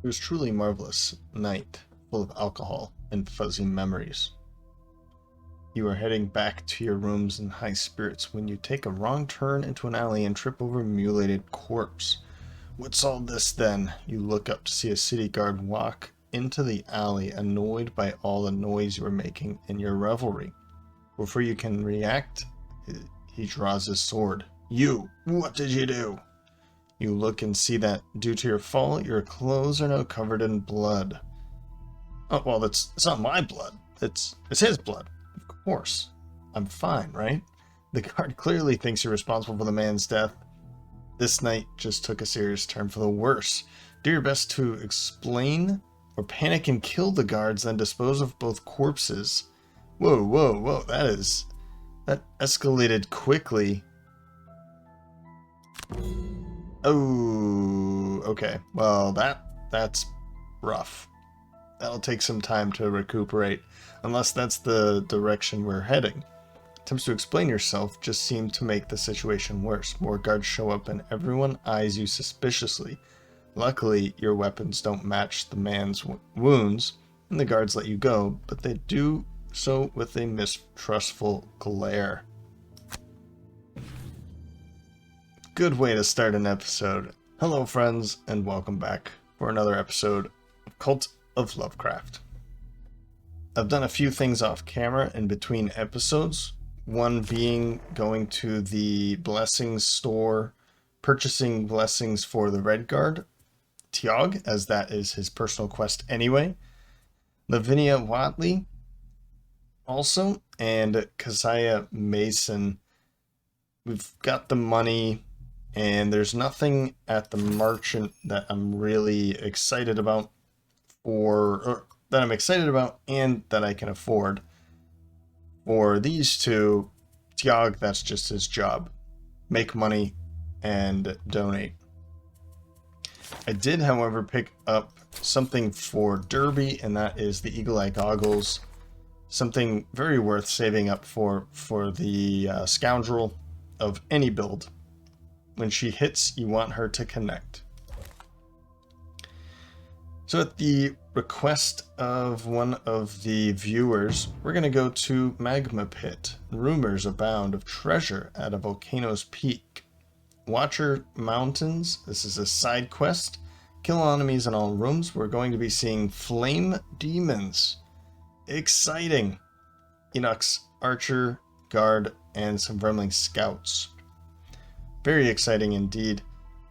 It was truly a marvelous night, full of alcohol and fuzzy memories. You are heading back to your rooms in high spirits when you take a wrong turn into an alley and trip over a mutilated corpse. What's all this then? You look up to see a city guard walk into the alley, annoyed by all the noise you are making in your revelry. Before you can react, he draws his sword. You! What did you do? You look and see that, due to your fall, your clothes are now covered in blood. Oh, well, it's not my blood. It's his blood. Of course. I'm fine, right? The guard clearly thinks you're responsible for the man's death. This night just took a serious turn for the worse. Do your best to explain or panic and kill the guards, then dispose of both corpses. Whoa, whoa, whoa, that escalated quickly. Oh, okay. Well, that's rough. That'll take some time to recuperate, unless that's the direction we're heading. Attempts to explain yourself just seem to make the situation worse. More guards show up and everyone eyes you suspiciously. Luckily, your weapons don't match the man's wounds, and the guards let you go, but they do so with a mistrustful glare. Good way to start an episode. Hello friends, and welcome back for another episode of Cult of Lovecraft. I've done a few things off camera in between episodes, one being going to the blessings store, purchasing blessings for the Red Guard, Tiog, as that is his personal quest anyway, Lavinia Watley also, and Kaziah Mason. We've got the money, and there's nothing at the merchant that I'm really excited about, or that I'm excited about and that I can afford. For these two, Tiog, that's just his job. Make money and donate. I did, however, pick up something for Derby, and that is the Eagle Eye Goggles. Something very worth saving up for the scoundrel of any build. When she hits, you want her to connect. So at the request of one of the viewers, we're going to go to Magma Pit. Rumors abound of treasure at a volcano's peak. Watcher Mountains, this is a side quest. Kill enemies in all rooms. We're going to be seeing flame demons. Exciting. Enoch's archer, guard, and some vermling scouts. Very exciting indeed.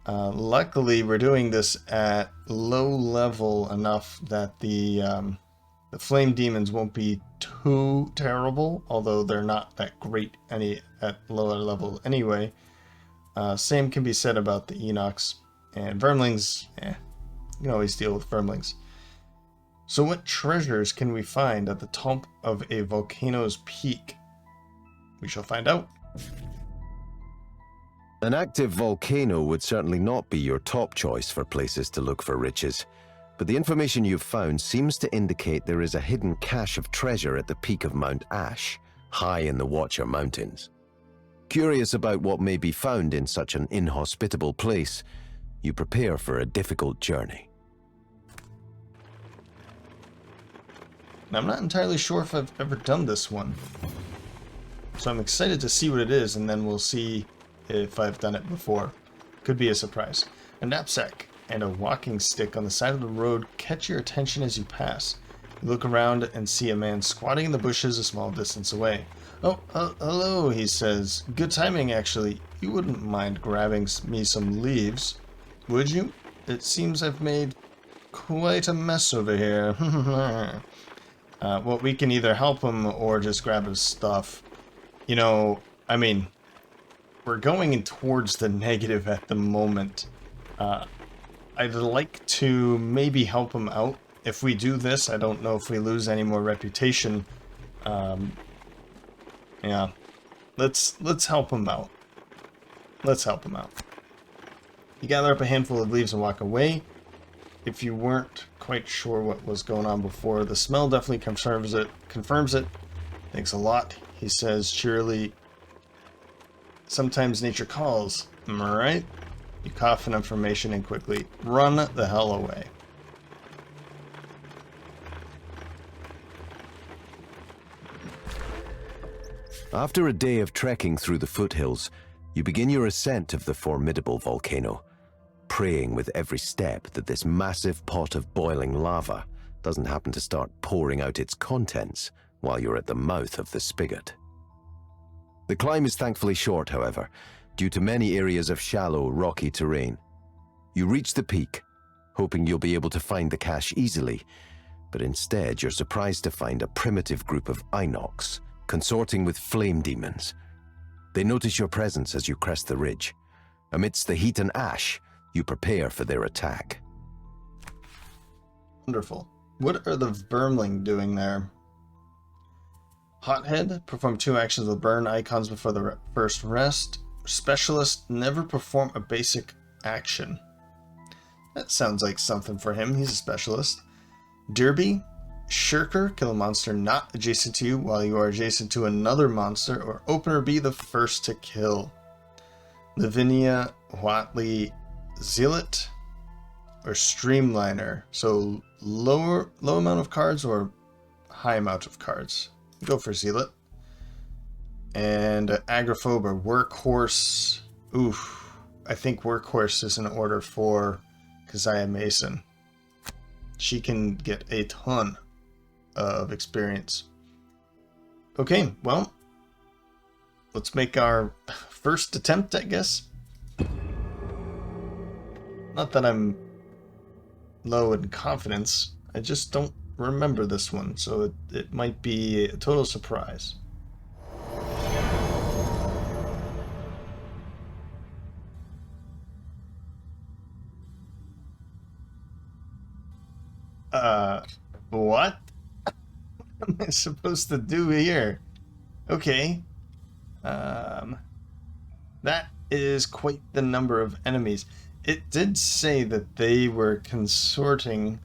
Luckily, we're doing this at low level enough that the flame demons won't be too terrible, although they're not that great at lower level anyway. Same can be said about the Enochs and vermlings. You can always deal with vermlings. So what treasures can we find at the top of a volcano's peak? We shall find out. An active volcano would certainly not be your top choice for places to look for riches, but the information you've found seems to indicate there is a hidden cache of treasure at the peak of Mount Ash, high in the Watcher Mountains. Curious about what may be found in such an inhospitable place, you prepare for a difficult journey. Now, I'm not entirely sure if I've ever done this one, so I'm excited to see what it is, and then we'll see if I've done it before. Could be a surprise. A knapsack and a walking stick on the side of the road catch your attention as you pass. You look around and see a man squatting in the bushes a small distance away. Oh, hello, he says. Good timing, actually. You wouldn't mind grabbing me some leaves, would you? It seems I've made quite a mess over here. Well, we can either help him or just grab his stuff. You know, I mean, we're going towards the negative at the moment. I'd like to maybe help him out. If we do this, I don't know if we lose any more reputation. Yeah, let's help him out. Let's help him out. You gather up a handful of leaves and walk away. If you weren't quite sure what was going on before, the smell definitely confirms it. Thanks a lot, he says cheerily. Sometimes nature calls, am I right? You cough in information and quickly run the hell away. After a day of trekking through the foothills, you begin your ascent of the formidable volcano, praying with every step that this massive pot of boiling lava doesn't happen to start pouring out its contents while you're at the mouth of the spigot. The climb is thankfully short, however, due to many areas of shallow, rocky terrain. You reach the peak, hoping you'll be able to find the cache easily, but instead you're surprised to find a primitive group of Inox consorting with flame demons. They notice your presence as you crest the ridge. Amidst the heat and ash, you prepare for their attack. Wonderful. What are the Vermling doing there? Hothead, perform 2 actions with burn icons before the first rest. Specialist, never perform a basic action. That sounds like something for him. He's a specialist. Derby, Shirker, kill a monster not adjacent to you while you are adjacent to another monster, or opener be the first to kill. Lavinia, Watley, Zealot, or Streamliner. So low amount of cards or high amount of cards. Go for Zealot. And Agoraphobe or Workhorse. Oof. I think Workhorse is in order for Kaziah Mason. She can get a ton of experience. Okay, well, let's make our first attempt, I guess. Not that I'm low in confidence, I just don't remember this one, so it might be a total surprise. What? What am I supposed to do here? Okay. That is quite the number of enemies. It did say that they were consorting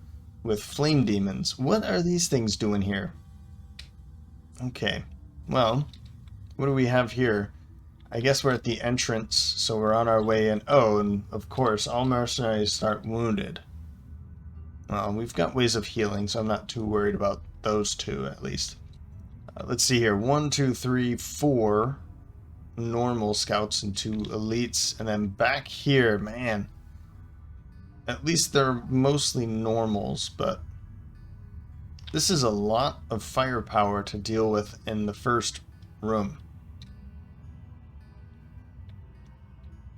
with flame demons. What are these things doing here? Okay. Well, what do we have here? I guess we're at the entrance, so we're on our way in. Oh, and of course, all mercenaries start wounded. Well, we've got ways of healing, so I'm not too worried about those two, at least. Let's see here. 1, 2, 3, 4 normal scouts and 2 elites. And then back here, man. At least they're mostly normals, but this is a lot of firepower to deal with in the first room.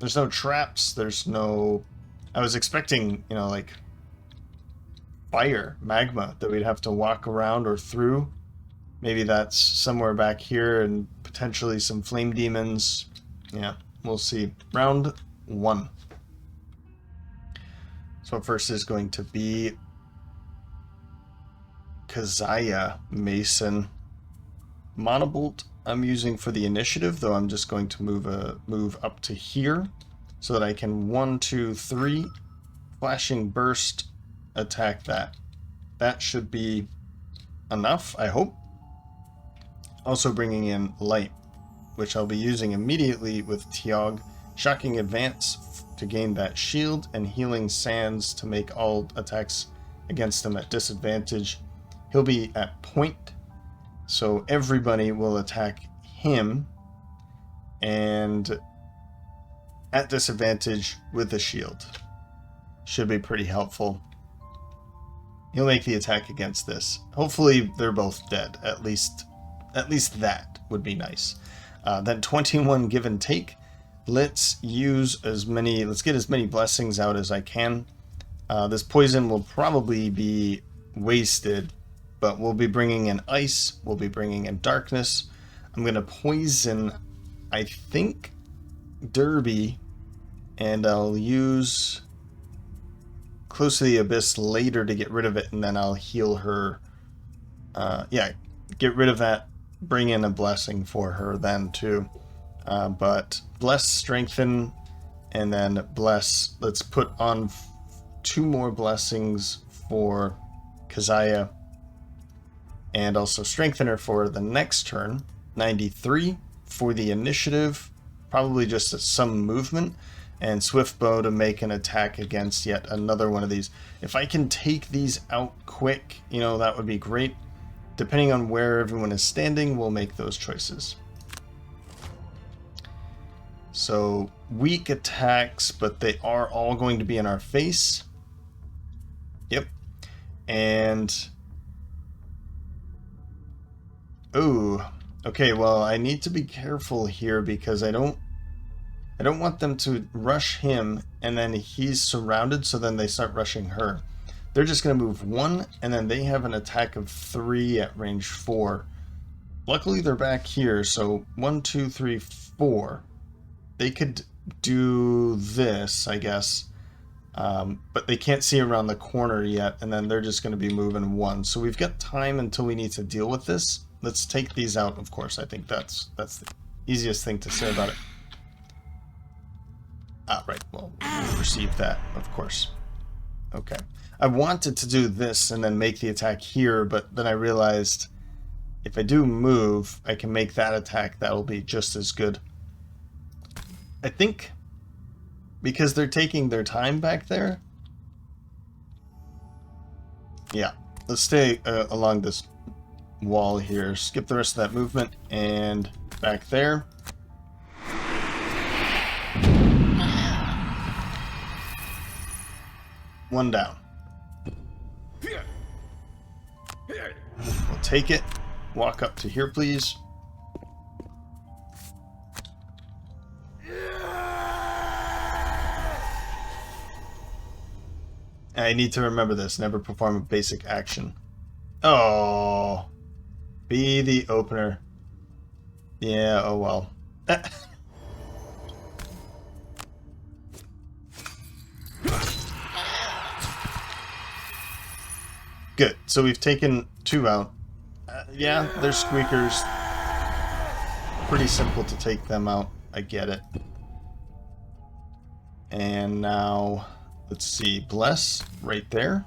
There's no traps, there's no... I was expecting, you know, like... fire, magma, that we'd have to walk around or through. Maybe that's somewhere back here, and potentially some flame demons. Yeah, we'll see. Round 1. So first is going to be Kaziah Mason. Monobolt I'm using for the initiative, though I'm just going to move up to here so that I can 1, 2, 3 flashing burst attack that. That should be enough, I hope. Also bringing in light, which I'll be using immediately with Tiog. Shocking advance to gain that shield, and healing sands to make all attacks against him at disadvantage. He'll be at point, so everybody will attack him, and at disadvantage with the shield. Should be pretty helpful. He'll make the attack against this. Hopefully they're both dead. At least that would be nice. Then 21 give and take. Let's get as many blessings out as I can. This poison will probably be wasted, but we'll be bringing in ice. We'll be bringing in darkness. I'm going to poison, I think, Derby, and I'll use Close to the Abyss later to get rid of it, and then I'll heal her. Yeah, get rid of that, bring in a blessing for her then too. But bless, strengthen, and then bless. Let's put on 2 more blessings for Kaziah, and also strengthen her for the next turn. 93 for the initiative, probably just some movement. And Swift Bow to make an attack against yet another one of these. If I can take these out quick, that would be great. Depending on where everyone is standing, we'll make those choices. So weak attacks, but they are all going to be in our face. Yep. And oh, okay, well, I need to be careful here because I don't want them to rush him and then he's surrounded, so then they start rushing her. They're just going to move 1 and then they have an attack of 3 at range 4. Luckily they're back here, so 1, 2, 3, 4. They could do this, I guess. But they can't see around the corner yet, and then they're just going to be moving 1. So we've got time until we need to deal with this. Let's take these out, of course. I think that's the easiest thing to say about it. Ah, right. Well, we'll receive that, of course. Okay. I wanted to do this and then make the attack here, but then I realized if I do move, I can make that attack. That'll be just as good. I think because they're taking their time back there. Yeah, let's stay along this wall here. Skip the rest of that movement and back there. One down. We'll take it. Walk up to here, please. I need to remember this. Never perform a basic action. Oh. Be the opener. Yeah, oh well. Good. So we've taken 2 out. Yeah, they're squeakers. Pretty simple to take them out. I get it. And now... let's see, bless right there.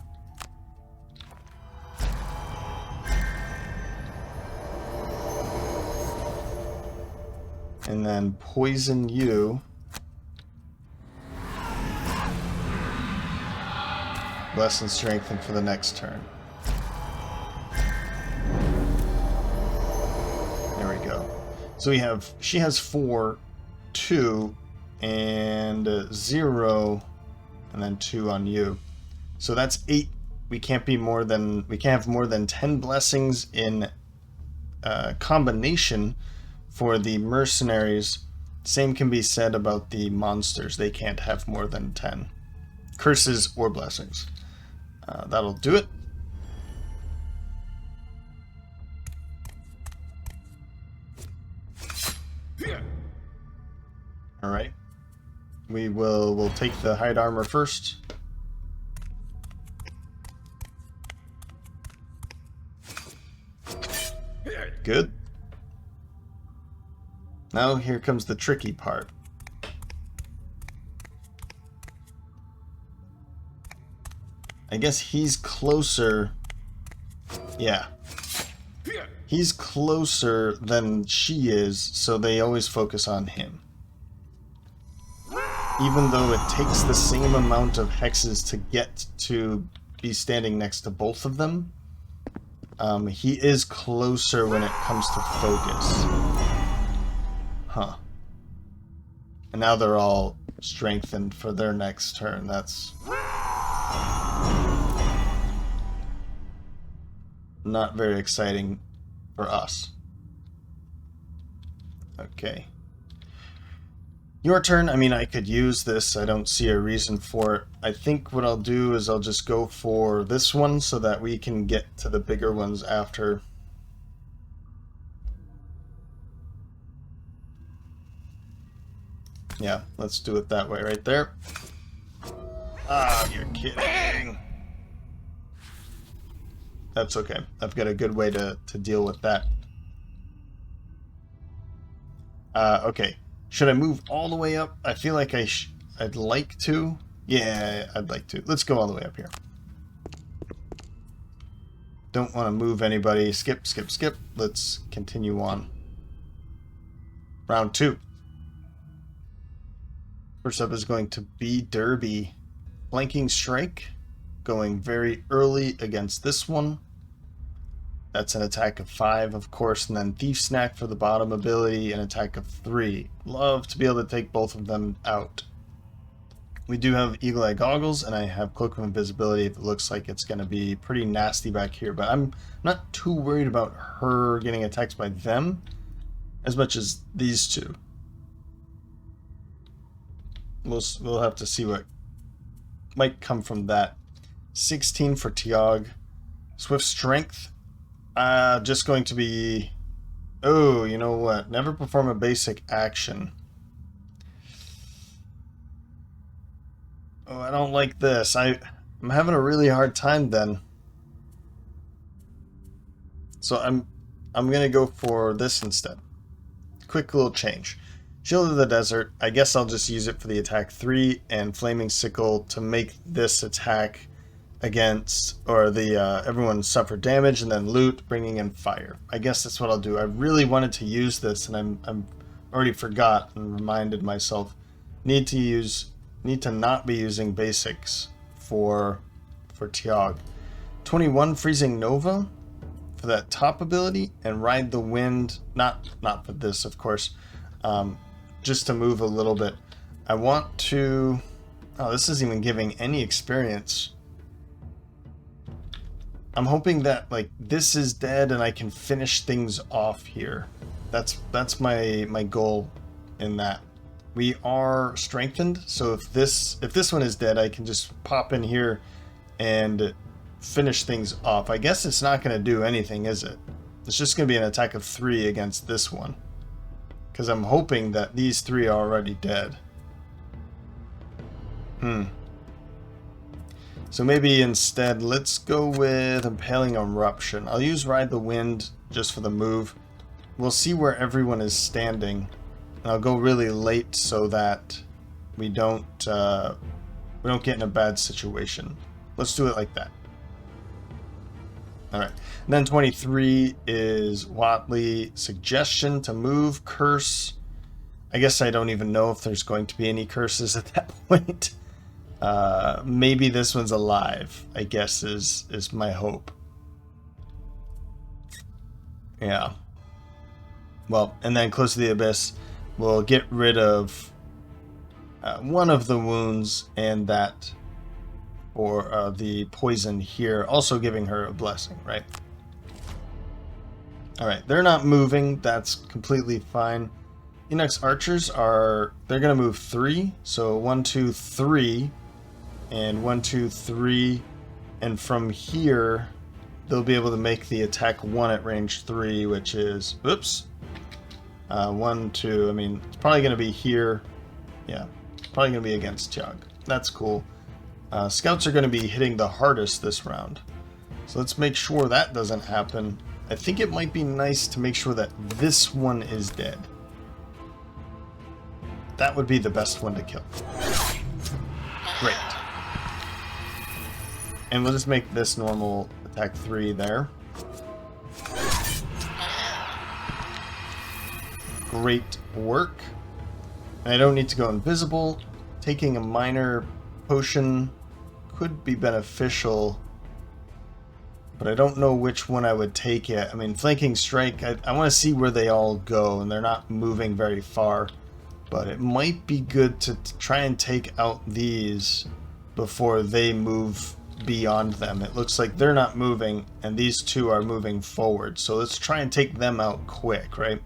And then poison you. Bless and strengthen for the next turn. There we go. So we have, she has 4, 2, and 0. And then 2 on you. So that's 8. We can't have more than 10 blessings in combination for the mercenaries. Same can be said about the monsters. They can't have more than 10 curses or blessings. That'll do it. All right. We'll take the hide armor first. Good. Now here comes the tricky part. I guess he's closer. Yeah. He's closer than she is, so they always focus on him. Even though it takes the same amount of hexes to get to be standing next to both of them, he is closer when it comes to focus. Huh. And now they're all strengthened for their next turn. That's not very exciting for us. Okay. Your turn. I mean, I could use this. I don't see a reason for it. I think what I'll do is I'll just go for this one so that we can get to the bigger ones after. Yeah, let's do it that way right there. Ah, you're kidding. That's okay. I've got a good way to deal with that. Okay. Should I move all the way up? I feel like I'd like to. Yeah, I'd like to. Let's go all the way up here. Don't want to move anybody. Skip, skip, skip. Let's continue on. Round 2. First up is going to be Derby. Flanking strike. Going very early against this one. That's an attack of 5, of course, and then Thief Snack for the bottom ability, an attack of 3. Love to be able to take both of them out. We do have Eagle Eye Goggles, and I have Cloak of Invisibility. It looks like it's going to be pretty nasty back here, but I'm not too worried about her getting attacked by them as much as these two. We'll have to see what might come from that. 16 for Tiag. Swift Strength. Just going to be... Oh, you know what? Never perform a basic action. Oh, I don't like this. I'm having a really hard time then. So I'm gonna go for this instead. Quick little change. Shield of the Desert. I guess I'll just use it for the attack 3 and Flaming Sickle to make this attack against, or the everyone suffer damage and then loot, bringing in fire. I guess that's what I'll do. I really wanted to use this, and I'm already forgot and reminded myself. Need to not be using basics for Tiag. 21 Freezing Nova for that top ability, and Ride the Wind. Not for this, of course. Just to move a little bit. I want to. Oh, this isn't even giving any experience. I'm hoping that like this is dead and I can finish things off here. That's my goal in that. We are strengthened, so if this one is dead, I can just pop in here and finish things off. I guess it's not going to do anything, is it? It's just going to be an attack of 3 against this one. Because I'm hoping that these 3 are already dead. So maybe instead, let's go with Impaling Eruption. I'll use Ride the Wind just for the move. We'll see where everyone is standing. And I'll go really late so that we don't get in a bad situation. Let's do it like that. Alright. And then 23 is Watley. Suggestion to move. Curse. I guess I don't even know if there's going to be any curses at that point. Maybe this one's alive, I guess is my hope. Yeah. Well, and then Close to the Abyss will get rid of one of the wounds and that, or the poison here, also giving her a blessing, right? Alright, they're not moving, that's completely fine. Enox archers they're going to move 3, so 1, 2, 3, and 1, 2, 3, and from here, they'll be able to make the attack 1 at range 3, which is, oops, 1, 2, I mean, it's probably going to be here, yeah, probably going to be against Tiag. That's cool. Scouts are going to be hitting the hardest this round, so let's make sure that doesn't happen. I think it might be nice to make sure that this one is dead. That would be the best one to kill. Great. And we'll just make this normal attack 3 there. Great work. And I don't need to go invisible. Taking a minor potion could be beneficial, but I don't know which one I would take yet. I mean, Flanking Strike, I want to see where they all go, and they're not moving very far. But it might be good to try and take out these before they move beyond them. It looks like they're not moving, and these 2 are moving forward. So let's try and take them out quick, right?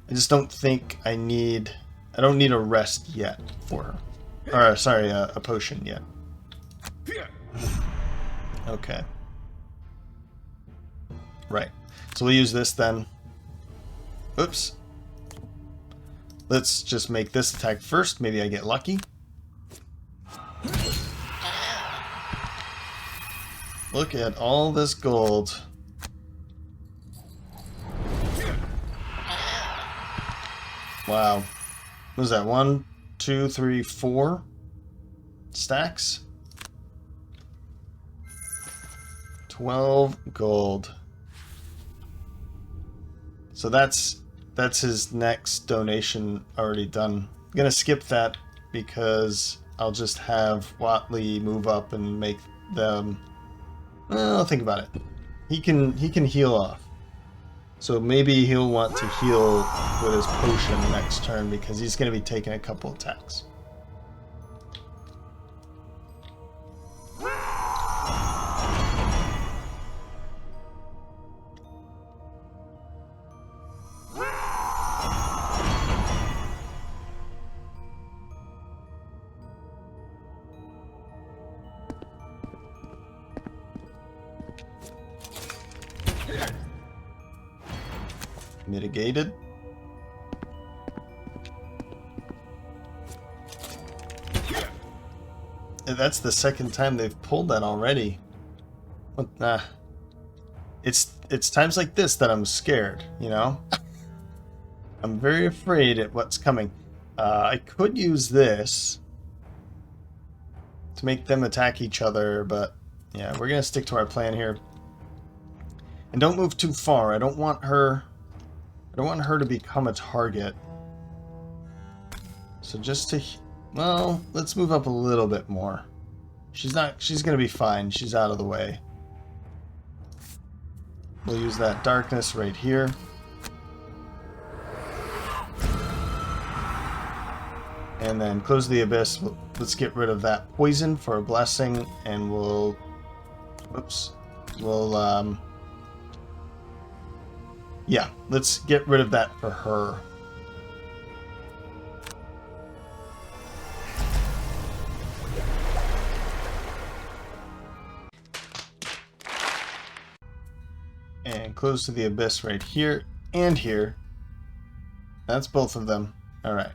I just don't think I don't need a rest yet for her. Or, sorry, a potion yet. Okay. Right. So we'll use this then. Oops. Let's just make this attack first. Maybe I get lucky. Look at all this gold. Wow. What was that? 1, 2, 3, 4 stacks? 12 gold. So that's his next donation already done. I'm gonna skip that because I'll just have Watley move up and make them... Well, I'll think about it. he can heal off. So maybe he'll want to heal with his potion next turn because he's going to be taking a couple attacks. Mitigated. And that's the second time they've pulled that already. What? It's times like this that I'm scared, you know? I'm very afraid at what's coming. I could use this to make them attack each other, but yeah, we're gonna stick to our plan here. And don't move too far. I don't want her to become a target. So just to, well, let's move up a little bit more. She's gonna be fine. She's out of the way. We'll use that darkness right here. And then close the abyss. Let's get rid of that poison for a blessing, and we'll, yeah, let's get rid of that for her. And close to the abyss right here and here. That's both of them. All right.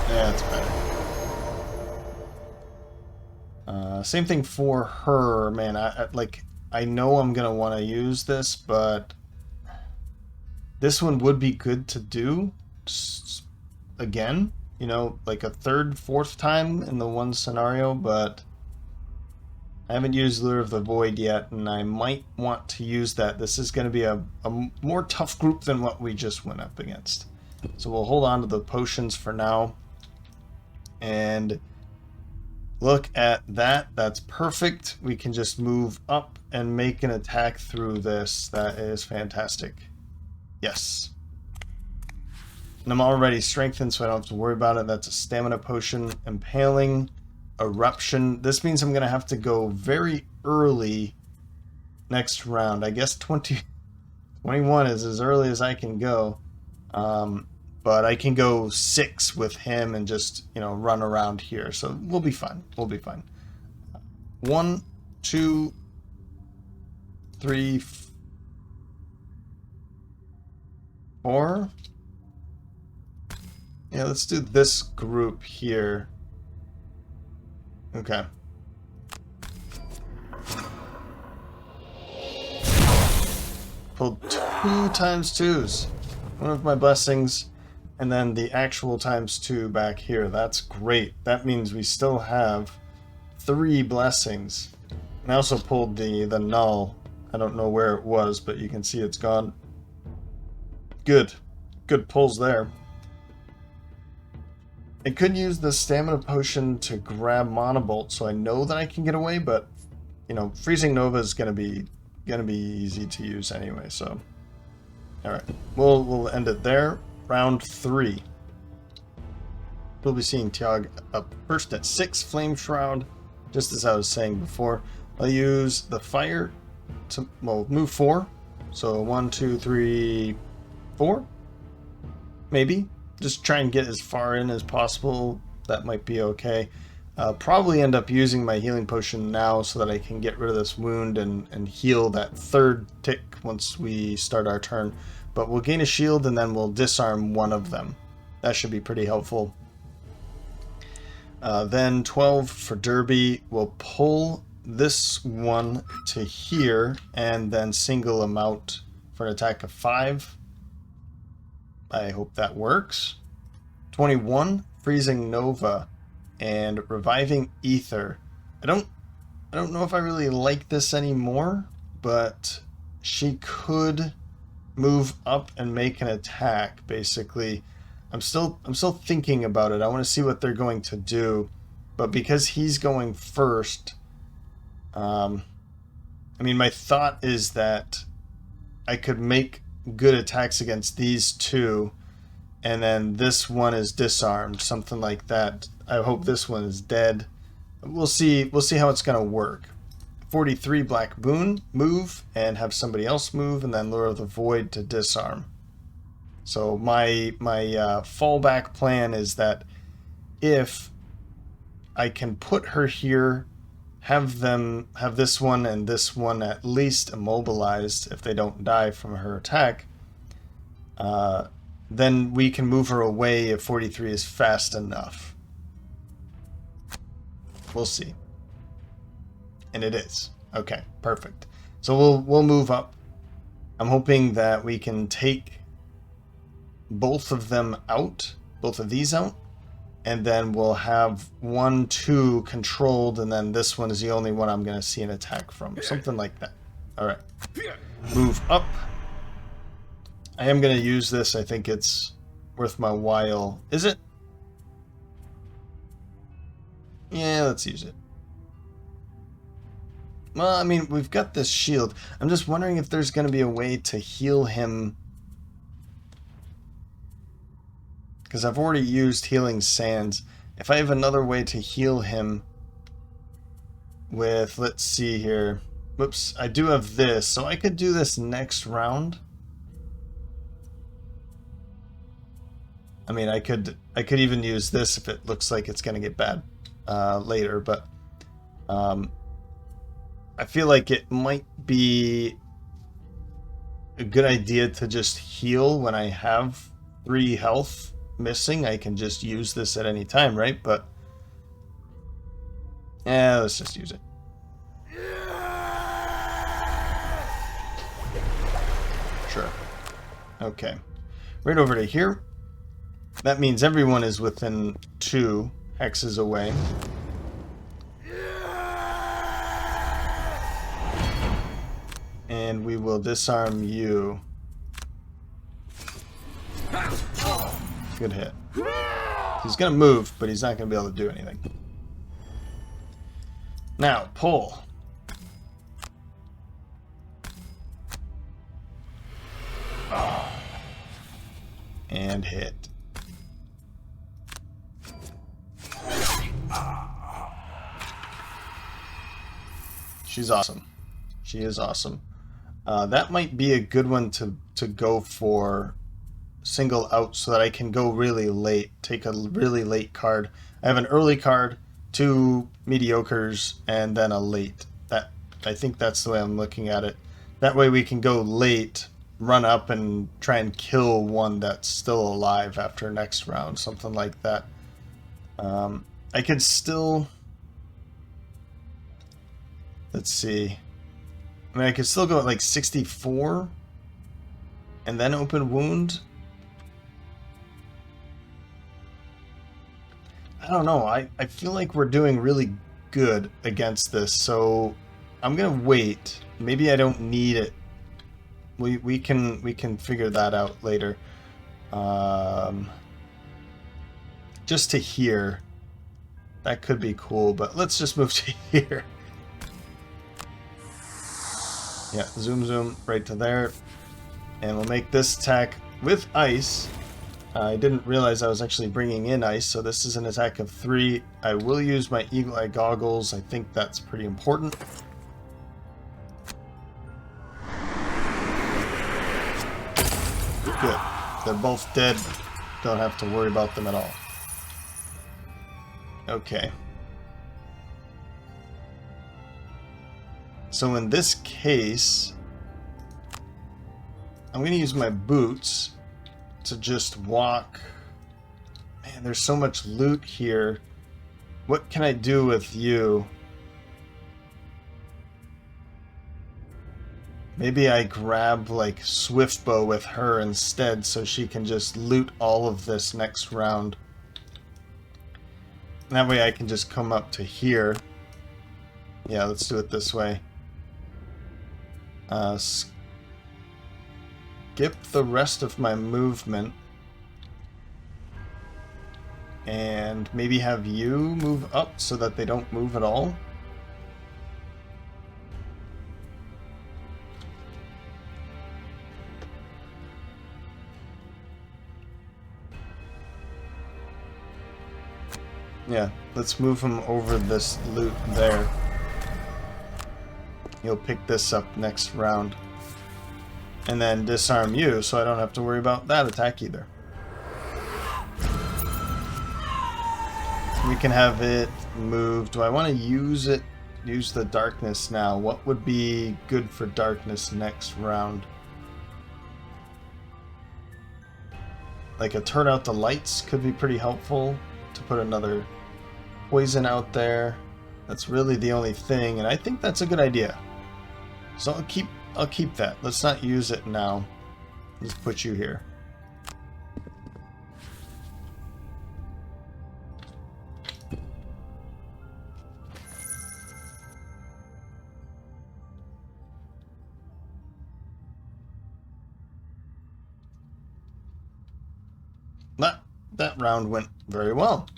Yeah, that's better. Same thing for her, man. I know I'm gonna want to use this, but this one would be good to do again. You know, like a third, fourth time in the one scenario, but I haven't used Lure of the Void yet, and I might want to use that. This is going to be a more tough group than what we just went up against. So we'll hold on to the potions for now. And look at that. That's perfect. We can just move up and make an attack through this. That is fantastic. Yes. And I'm already strengthened, so I don't have to worry about it. That's a stamina potion. Impaling. Eruption. This means I'm going to have to go very early next round. I guess 21 is as early as I can go. But I can go 6 with him and just, you know, run around here. So we'll be fine. We'll be fine. 1, 2, 3, 4. Yeah, let's do this group here. Okay. Pulled 2 times 2s. One of my blessings, and then the actual times 2 back here. That's great. That means we still have 3 blessings. And I also pulled the null. I don't know where it was, but you can see it's gone. Good. Good pulls there. I could use the stamina potion to grab Monobolt, so I know that I can get away, but you know, freezing Nova is gonna be easy to use anyway, so alright. We'll end it there. Round 3. We'll be seeing Tiag up first at 6, Flame Shroud, just as I was saying before. I'll use the fire to, well, move 4. So 1, 2, 3, 4. Maybe. Just try and get as far in as possible. That might be okay. Probably end up using my healing potion now so that I can get rid of this wound and heal that 3rd tick once we start our turn. But we'll gain a shield and then we'll disarm one of them. That should be pretty helpful. Then 12 for Derby. We'll pull this one to here and then single him out for an attack of 5. I hope that works. 21, Freezing Nova and Reviving Ether. I don't know if I really like this anymore, but she could move up and make an attack basically. I'm still thinking about it. I want to see what they're going to do. But because he's going first, I mean, my thought is that I could make good attacks against these two, and then this one is disarmed, something like that. I hope this one is dead. We'll see how it's going to work. 43 Black Boon, move, and have somebody else move, and then Lure of the Void to disarm. So my fallback plan is that if I can put her here, have this one and this one at least immobilized if they don't die from her attack, then we can move her away if 43 is fast enough. We'll see. And it is. Okay, perfect. So we'll move up. I'm hoping that we can take both of them out, both of these out, and then we'll have 1, 2 controlled, and then this one is the only one I'm going to see an attack from. Something like that. Alright. Move up. I am going to use this. I think it's worth my while. Is it? Yeah, let's use it. Well, I mean, we've got this shield. I'm just wondering if there's going to be a way to heal him. Because I've already used Healing Sands. If I have another way to heal him with, let's see here. Whoops, I do have this. So I could do this next round. I mean, I could even use this if it looks like it's going to get bad later. But I feel like it might be a good idea to just heal when I have 3 health missing. I can just use this at any time, right? But yeah, let's just use it. Sure. Okay. Right over to here. That means everyone is within 2 hexes away. And we will disarm you. Good hit. He's going to move, but he's not going to be able to do anything. Now, pull. And hit. She's awesome. She is awesome. That might be a good one to go for single out so that I can go really late. Take a really late card. I have an early card, 2 mediocres, and then a late. I think that's the way I'm looking at it. That way we can go late, run up and try and kill one that's still alive after next round. Something like that. I could still... Let's see. I mean, I could still go at like 64 and then open wound. I don't know. I feel like we're doing really good against this, so I'm gonna wait. Maybe I don't need it. We can figure that out later. Just to here. That could be cool, but let's just move to here. Yeah, zoom right to there. And we'll make this attack with ice. I didn't realize I was actually bringing in ice, so this is an attack of 3. I will use my Eagle Eye Goggles. I think that's pretty important. Good. They're both dead. Don't have to worry about them at all. Okay. So in this case, I'm going to use my boots to just walk. Man, there's so much loot here. What can I do with you? Maybe I grab like Swiftbow with her instead so she can just loot all of this next round. That way I can just come up to here. Yeah, let's do it this way. Skip the rest of my movement. and maybe have you move up so that they don't move at all. Yeah, let's move him over this loot there. He'll pick this up next round. And then disarm you, so I don't have to worry about that attack either. We can have it move. Do I want to use it? Use the darkness now. What would be good for darkness next round? Like a turn out the lights could be pretty helpful to put another poison out there. That's really the only thing, and I think that's a good idea. So I'll keep that. Let's not use it now. Let's put you here. That round went very well.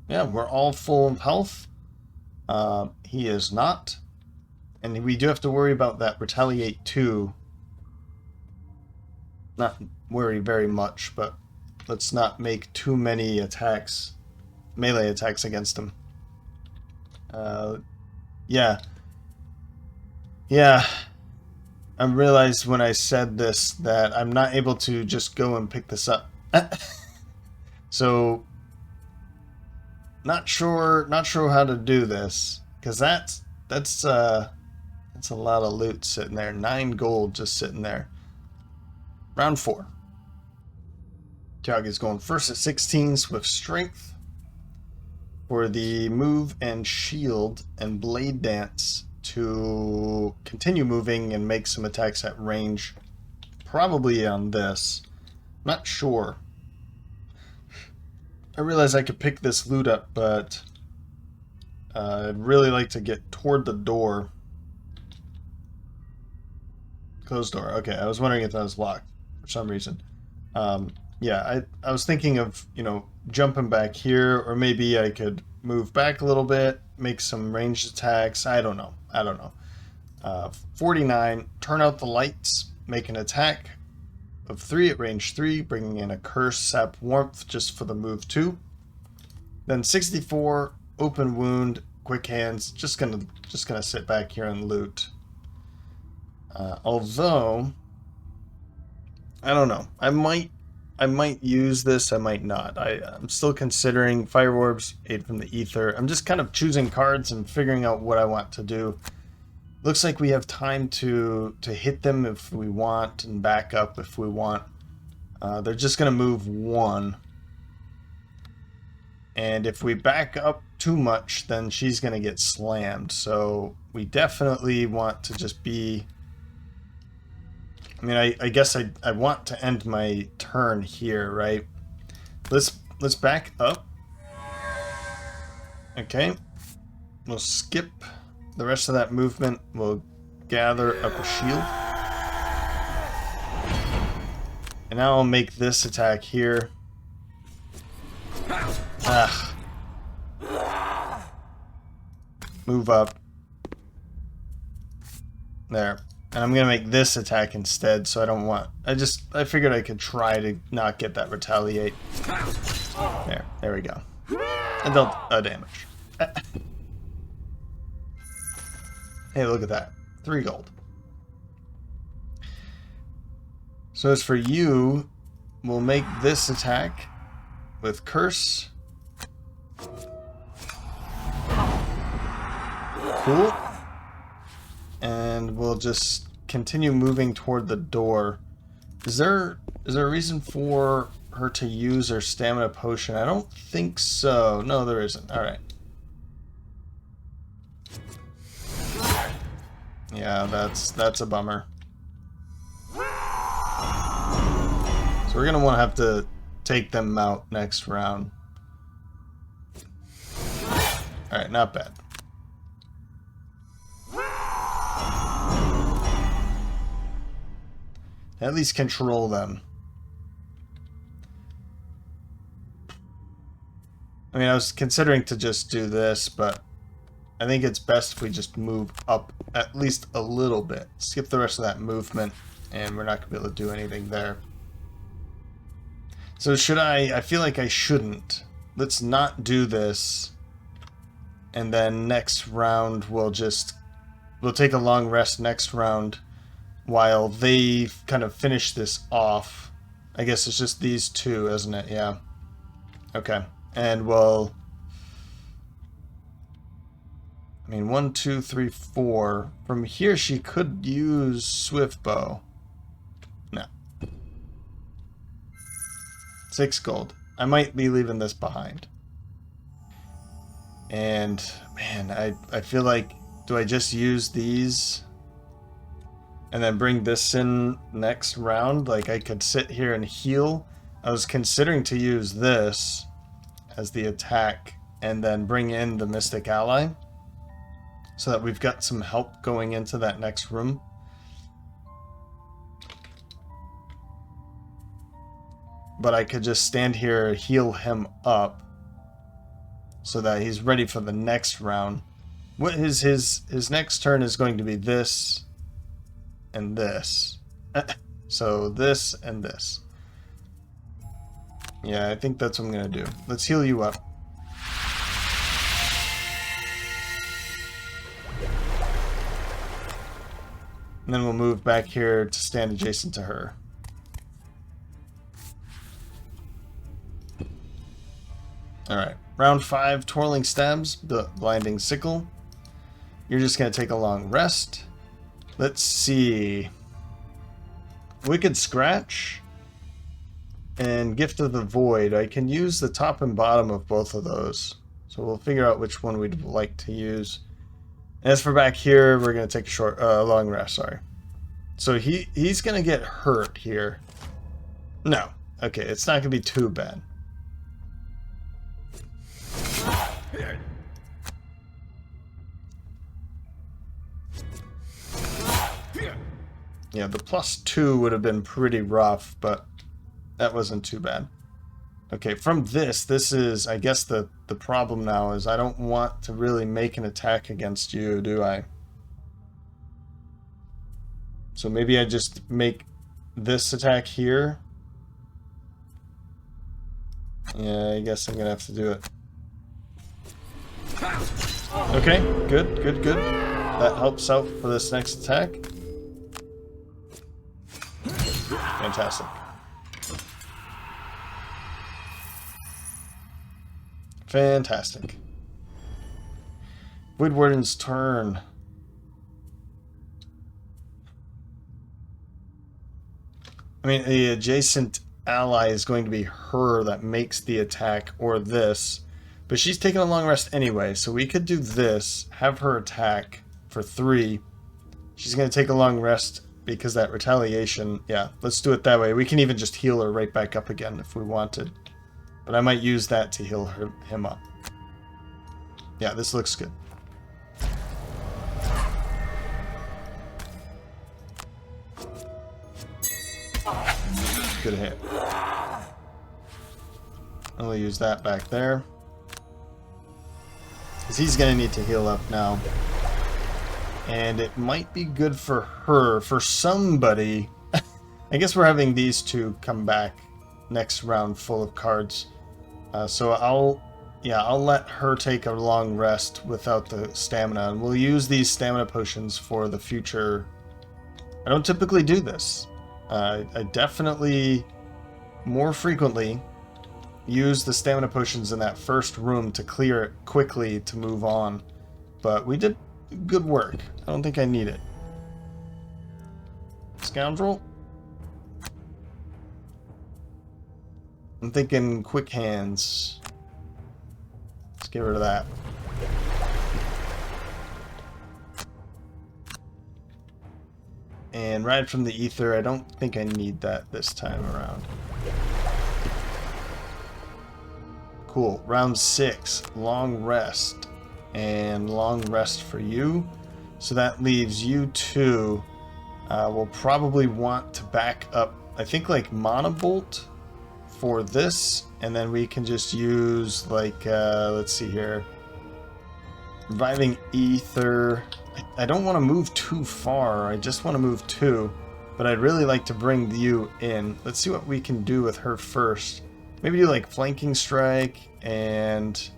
Yeah, we're all full of health. He is not. And we do have to worry about that retaliate too. Not worry very much, but let's not make too many attacks, melee attacks against him. Yeah. I realized when I said this that I'm not able to just go and pick this up. So, not sure how to do this, because that's a lot of loot sitting there. 9 gold just sitting there. Round 4. Tiago's going first at 16, Swift Strength. For the move and shield and blade dance to continue moving and make some attacks at range. Probably on this. Not sure. I realize I could pick this loot up, but I'd really like to get toward the door. Closed door. Okay, I was wondering if that was locked for some reason. Yeah, I was thinking of, jumping back here, or maybe I could move back a little bit, make some ranged attacks. I don't know. 49, turn out the lights, make an attack of 3 at range 3, bringing in a curse, sap warmth just for the move 2. Then 64, open wound, quick hands. Just gonna sit back here and loot. Although I don't know, I might use this, I might not. I'm still considering fire orbs, aid from the ether. I'm just kind of choosing cards and figuring out what I want to do. Looks like we have time to hit them if we want and back up if we want. They're just going to move 1. And if we back up too much, then she's going to get slammed. So we definitely want to just be... I mean, I guess I want to end my turn here, right? Let's back up. Okay. We'll skip the rest of that movement. We'll gather up a shield. And now I'll make this attack here. Move up. There. And I'm going to make this attack instead, so I don't want... I figured I could try to not get that retaliate. There we go. And dealt damage. Hey, look at that. 3 gold. So as for you, we'll make this attack with curse. Cool. And we'll just continue moving toward the door. Is there a reason for her to use her stamina potion? I don't think so. No, there isn't. Alright. Yeah, that's a bummer. So we're gonna have to take them out next round. Alright, not bad. At least control them. I mean, I was considering to just do this, but I think it's best if we just move up at least a little bit. Skip the rest of that movement, and we're not going to be able to do anything there. So should I feel like I shouldn't. Let's not do this. And then next round we'll take a long rest next round while they kind of finish this off. I guess it's just these two, isn't it? Yeah. Okay. And we'll... I mean, 1, 2, 3, 4. From here she could use Swift Bow. No. 6 gold. I might be leaving this behind. And, man, I feel like, do I just use these and then bring this in next round? Like, I could sit here and heal. I was considering to use this as the attack and then bring in the Mystic Ally so that we've got some help going into that next room. But I could just stand here, heal him up so that he's ready for the next round. What is his next turn is going to be this and this. So this and this. Yeah, I think that's what I'm going to do. Let's heal you up. And then we'll move back here to stand adjacent to her. Alright, round 5, Twirling Stabs, Blinding Sickle. You're just going to take a long rest. Let's see. Wicked Scratch and Gift of the Void. I can use the top and bottom of both of those. So we'll figure out which one we'd like to use. As for back here, we're going to take a long rest, sorry. So he's going to get hurt here. No. Okay, it's not going to be too bad. Yeah, the +2 would have been pretty rough, but that wasn't too bad. Okay, from this is, I guess the problem now is I don't want to really make an attack against you, do I? So maybe I just make this attack here. Yeah, I guess I'm gonna have to do it. Okay, good, good, good. That helps out for this next attack. Fantastic. Fantastic. Void Warden's turn. I mean, the adjacent ally is going to be her that makes the attack, or this. But she's taking a long rest anyway, so we could do this, have her attack for 3. She's going to take a long rest because that retaliation, yeah, let's do it that way. We can even just heal her right back up again if we wanted. But I might use that to heal him up. Yeah, this looks good. Good hit. I'll use that back there. Because he's going to need to heal up now. And it might be good for her, for somebody. I guess we're having these two come back next round full of cards. So I'll let her take a long rest without the stamina. And we'll use these stamina potions for the future. I don't typically do this. I definitely, more frequently, use the stamina potions in that first room to clear it quickly to move on. But we did good work. I don't think I need it. Scoundrel? I'm thinking quick hands. Let's get rid of that. And Ride from the Ether, I don't think I need that this time around. Cool. Round 6, long rest. And long rest for you. So that leaves you two. We'll probably want to back up, I think, like Mana Bolt for this, and then we can just use, like, let's see here. Reviving Ether. I don't want to move too far. I just want to move 2. But I'd really like to bring you in. Let's see what we can do with her first. Maybe do, like, Flanking Strike and...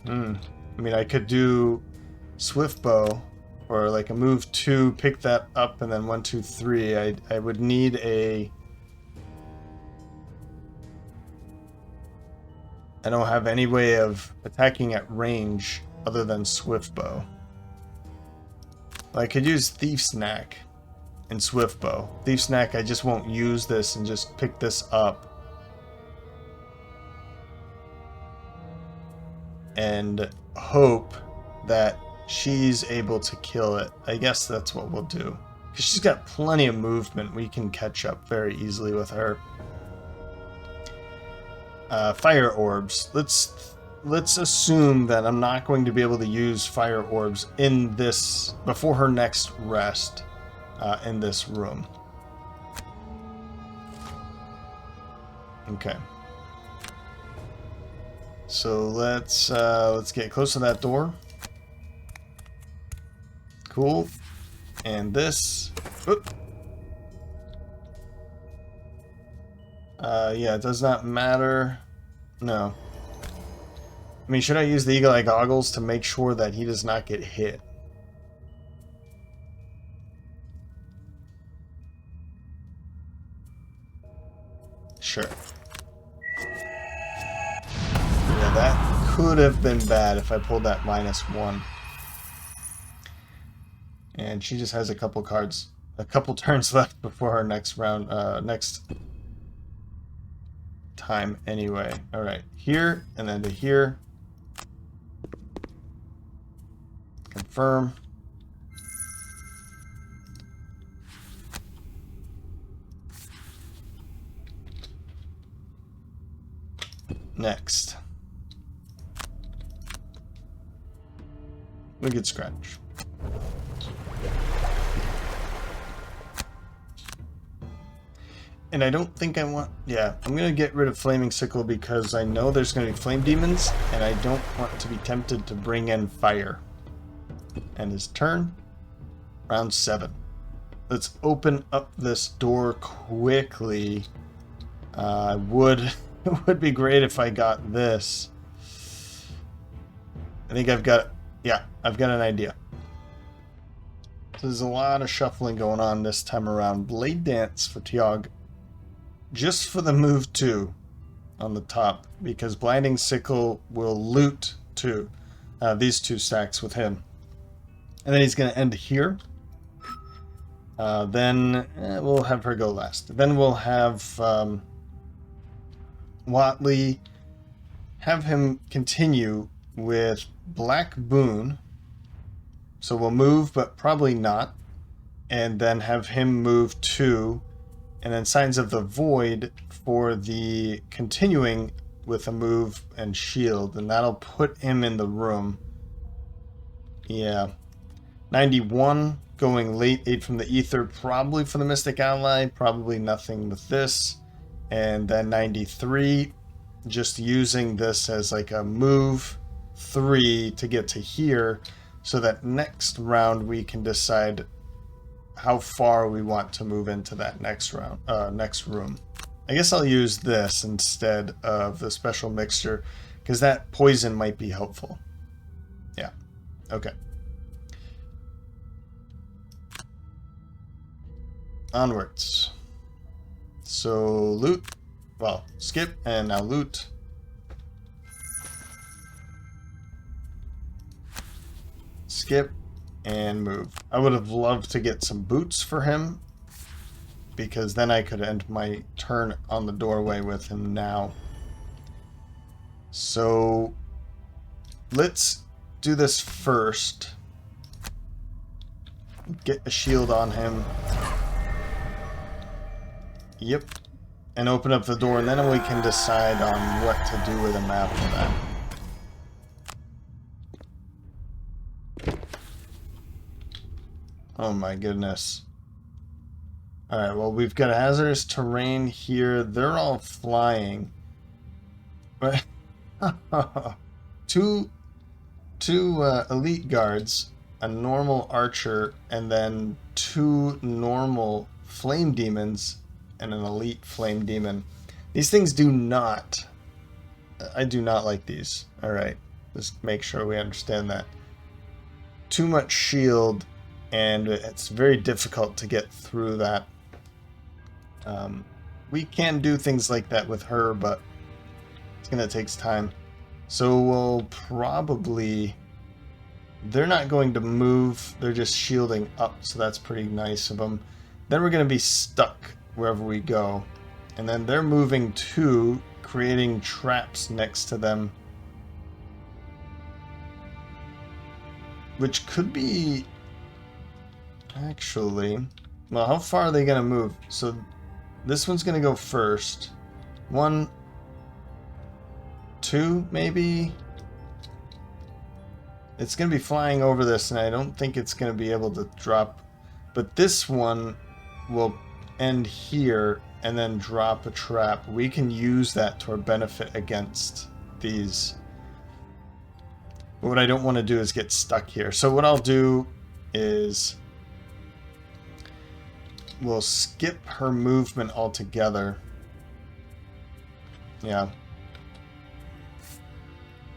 I mean, I could do Swift Bow, or like a move 2, pick that up, and then 1, 2, 3. I would need a... I don't have any way of attacking at range other than Swift Bow. I could use Thief Snack and Swift Bow. Thief Snack, I just won't use this and just pick this up. And hope that she's able to kill it. I guess that's what we'll do. Because she's got plenty of movement. We can catch up very easily with her. Fire orbs. Let's assume that I'm not going to be able to use fire orbs in this before her next rest in this room. Okay. So let's get close to that door. Cool. And this. Oop. Yeah, it does not matter. No. I mean, should I use the eagle eye goggles to make sure that he does not get hit? Sure. Yeah, that could have been bad if I pulled that -1. And she just has a couple cards, a couple turns left before her next round, next time anyway. Alright, here, and then to here. Confirm. Next. Wicked Scratch. And I don't think I want... Yeah, I'm going to get rid of Flaming Sickle because I know there's going to be Flame Demons, and I don't want to be tempted to bring in Fire. And his turn. Round 7. Let's open up this door quickly. It would be great if I got this. I think I've got... Yeah, I've got an idea. So there's a lot of shuffling going on this time around. Blade Dance for Tiog. Just for the move 2 on the top, because Blinding Sickle will loot these 2 stacks with him. And then he's going to end here. Then we'll have her go last. Then we'll have Watley have him continue with Black Boon. So we'll move, but probably not. And then have him move 2. And then Signs of the Void for the continuing with a move and shield. And that'll put him in the room. Yeah. 91 going late 8 from the Ether. Probably for the Mystic Ally. Probably nothing with this. And then 93 just using this as like a move 3 to get to here. So that next round we can decide how far we want to move into that next room. I guess I'll use this instead of the special mixture, because that poison might be helpful. Yeah. Okay. Onwards. So loot. Well, skip and now loot. Skip. And move. I would have loved to get some boots for him, because then I could end my turn on the doorway with him now. So let's do this first. Get a shield on him. Yep. And open up the door, and then we can decide on what to do with him after that. Oh my goodness. Alright, well, we've got hazardous terrain here. They're all flying. But two elite guards, a normal archer, and then two normal flame demons and an elite flame demon. These things do not... I do not like these. Alright, let's make sure we understand that. Too much shield, and it's very difficult to get through that. We can do things like that with her, but it's going to take time. So we'll probably... They're not going to move. They're just shielding up, so that's pretty nice of them. Then we're going to be stuck wherever we go. And then they're moving too, creating traps next to them. Which could be... Actually... Well, how far are they going to move? So this one's going to go first. 1, 2, maybe? It's going to be flying over this, and I don't think it's going to be able to drop. But this one will end here and then drop a trap. We can use that to our benefit against these. But what I don't want to do is get stuck here. So what I'll do is... we'll skip her movement altogether. Yeah.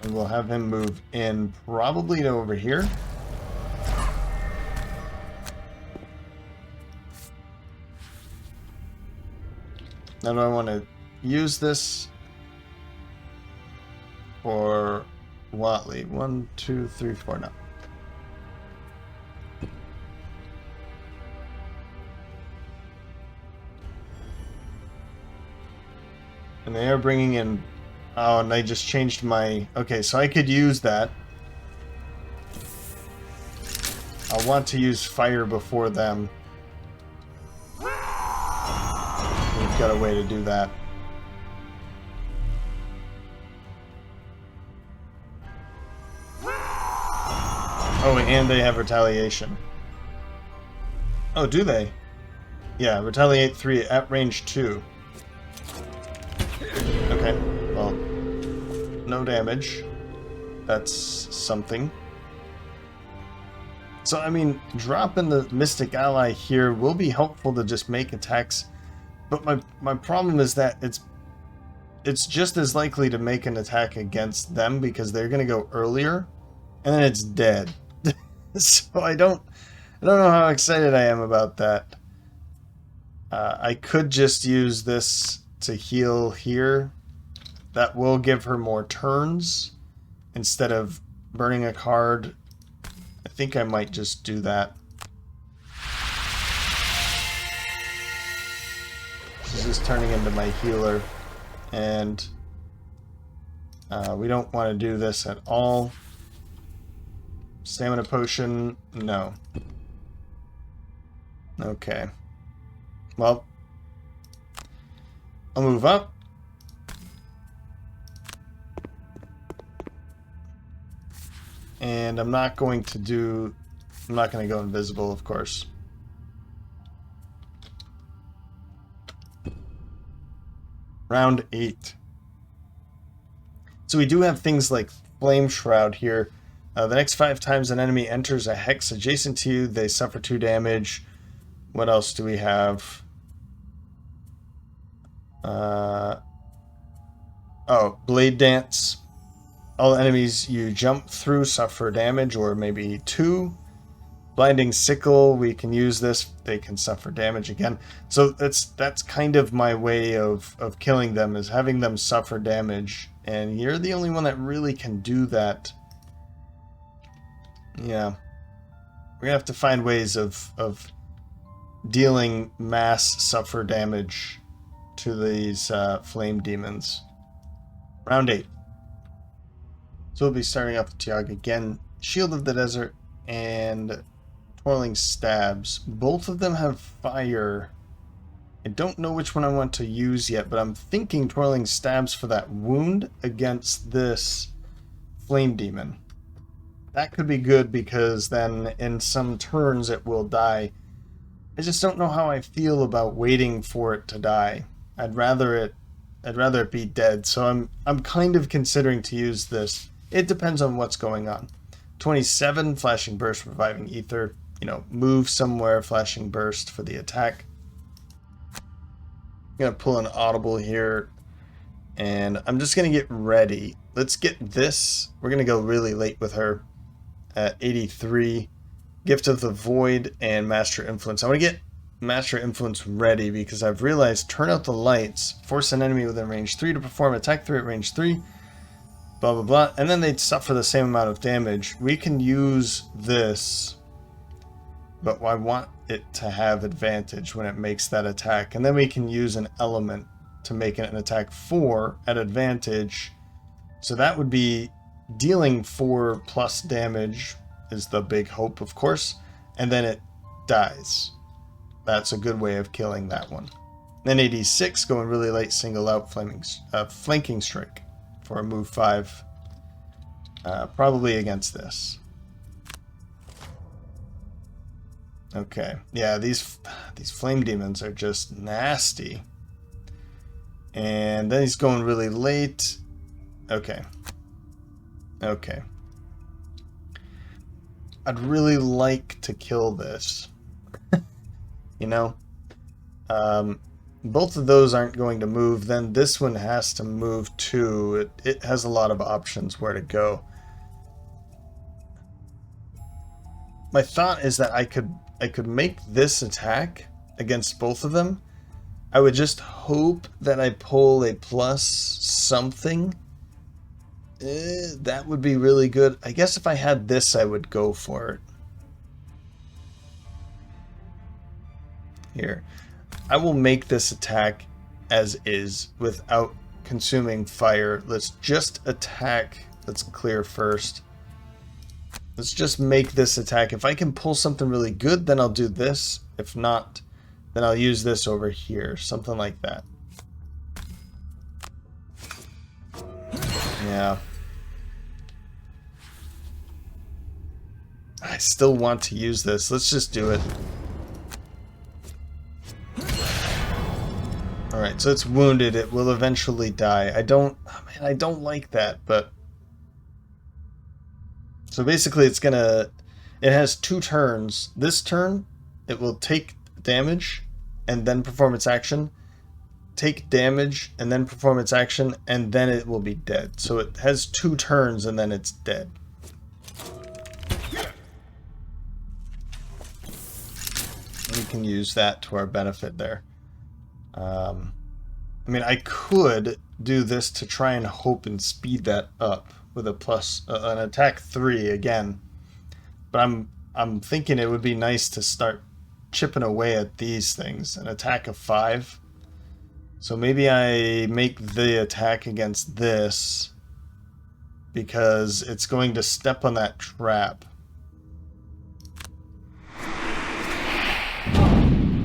And we'll have him move in probably to over here. Now do I want to use this for Watley? 1, 2, 3, 4 now. And they are bringing in... Oh, and I just changed my... Okay, so I could use that. I'll want to use fire before them. We've got a way to do that. Oh, and they have retaliation. Oh, do they? Yeah, retaliate 3 at range 2. Okay, well, no damage. That's something. So, I mean, dropping the Mystic Ally here will be helpful to just make attacks. But my problem is that it's just as likely to make an attack against them because they're going to go earlier, and then it's dead. So I don't know how excited I am about that. I could just use this to heal here. That will give her more turns instead of burning a card. I think I might just do that. This is turning into my healer, and we don't want to do this at all. Stamina potion, no. Okay. Well, I'll move up. And I'm not going to go invisible, of course. Round 8. So we do have things like Flame Shroud here. The next 5 times an enemy enters a hex adjacent to you, they suffer 2 damage. What else do we have? Oh, Blade Dance. All enemies you jump through suffer damage, or maybe 2. Blinding Sickle, we can use this. They can suffer damage again. So that's kind of my way of killing them, is having them suffer damage. And you're the only one that really can do that. Yeah. We're going to have to find ways of dealing mass suffer damage to these flame demons. Round 8. So we'll be starting off with Tiago again. Shield of the Desert and Twirling Stabs. Both of them have fire. I don't know which one I want to use yet, but I'm thinking Twirling Stabs for that wound against this flame demon. That could be good because then in some turns it will die. I just don't know how I feel about waiting for it to die. I'd rather it be dead. So I'm kind of considering to use this. It depends on what's going on. 27, flashing burst, reviving ether. You know, move somewhere, flashing burst for the attack. I'm gonna pull an audible here, and I'm just gonna get ready. Let's get this. We're gonna go really late with her at 83. Gift of the Void and Master Influence. I want to get Master Influence ready because I've realized turn out the lights, force an enemy within range 3 to perform attack 3 at range 3, blah blah blah, and then they'd suffer the same amount of damage. We can use this, but I want it to have advantage when it makes that attack, and then we can use an element to make it an attack 4 at advantage. So that would be dealing 4 plus damage is the big hope, of course, and then it dies. That's a good way of killing that one. Then 86, going really late, single out flanking strike for a move 5, probably against this. Okay, yeah, these flame demons are just nasty. And then he's going really late. Okay. Okay. I'd really like to kill this. You know? Both of those aren't going to move. Then this one has to move too. It has a lot of options where to go. My thought is that I could make this attack against both of them. I would just hope that I pull a plus something. That would be really good. I guess if I had this, I would go for it. Here. I will make this attack as is without consuming fire. Let's just attack. Let's clear first. Let's just make this attack. If I can pull something really good, then I'll do this. If not, then I'll use this over here. Something like that. Yeah. I still want to use this. Let's just do it. Alright, so it's wounded. It will eventually die. I don't like that, but... So basically it's gonna... It has 2 turns. This turn, it will take damage and then perform its action. Take damage and then perform its action, and then it will be dead. So it has 2 turns and then it's dead. We can use that to our benefit there. I mean, I could do this to try and hope and speed that up with a plus an attack 3 again. But I'm thinking it would be nice to start chipping away at these things. An attack of 5. So maybe I make the attack against this because it's going to step on that trap.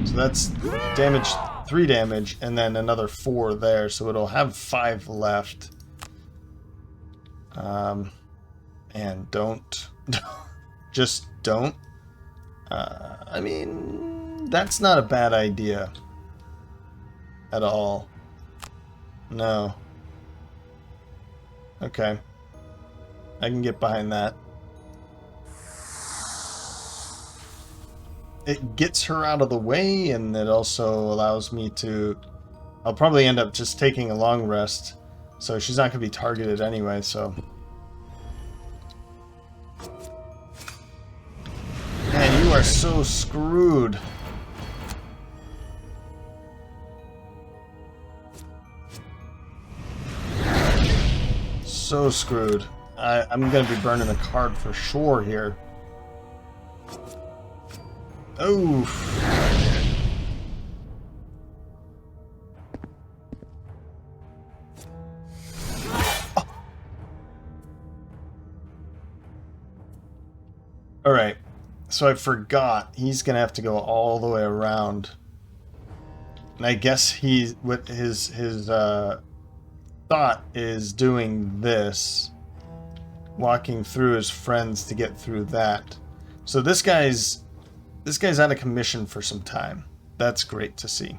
So that's damage, 3 damage, and then another 4 there, so it'll have 5 left. And don't. Just don't. I mean, that's not a bad idea. At all. No. Okay. I can get behind that. It gets her out of the way, and it also allows me to... I'll probably end up just taking a long rest, so she's not going to be targeted anyway, so... Man, you are so screwed. So screwed. I'm going to be burning a card for sure here. Oof. Oh. Alright, so I forgot he's gonna have to go all the way around. And I guess he, with his thought is doing this. Walking through his friends to get through that. So this guy's This guy's out of commission for some time. That's great to see.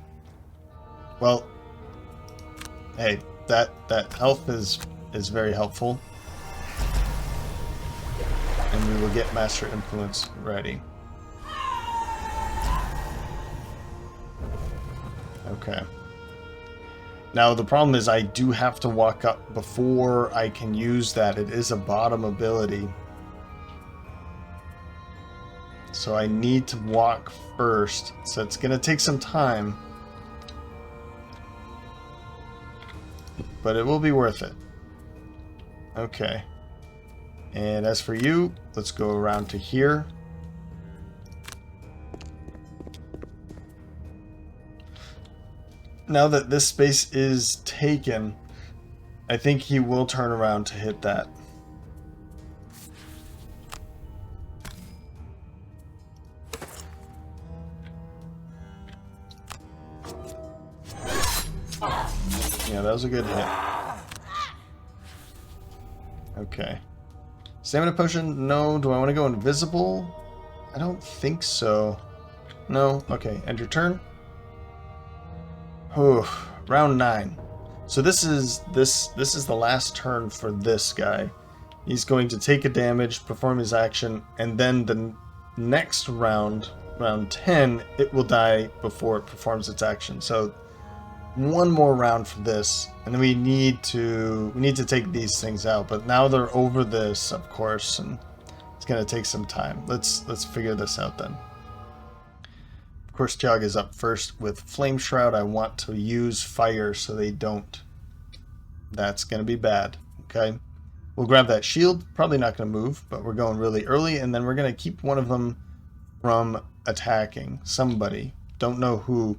Well, hey, that health is very helpful. And we will get Master Influence ready. Okay. Now the problem is I do have to walk up before I can use that. It is a bottom ability. So I need to walk first. So it's going to take some time. But it will be worth it. Okay. And as for you, let's go around to here. Now that this space is taken, I think he will turn around to hit that. Yeah, that was a good hit. Okay. Stamina potion? No. Do I want to go invisible? I don't think so. No. Okay. End your turn. Oh, round 9. So this is the last turn for this guy. He's going to take a damage, perform his action, and then the next round, round 10, it will die before it performs its action. So one more round for this, and then we need to take these things out. But now they're over this, of course, and it's going to take some time. Let's figure this out then. Of course, Tiag is up first with Flame Shroud. I want to use fire so they don't. That's going to be bad. Okay. We'll grab that shield. Probably not going to move, but we're going really early, and then we're going to keep one of them from attacking somebody. Don't know who.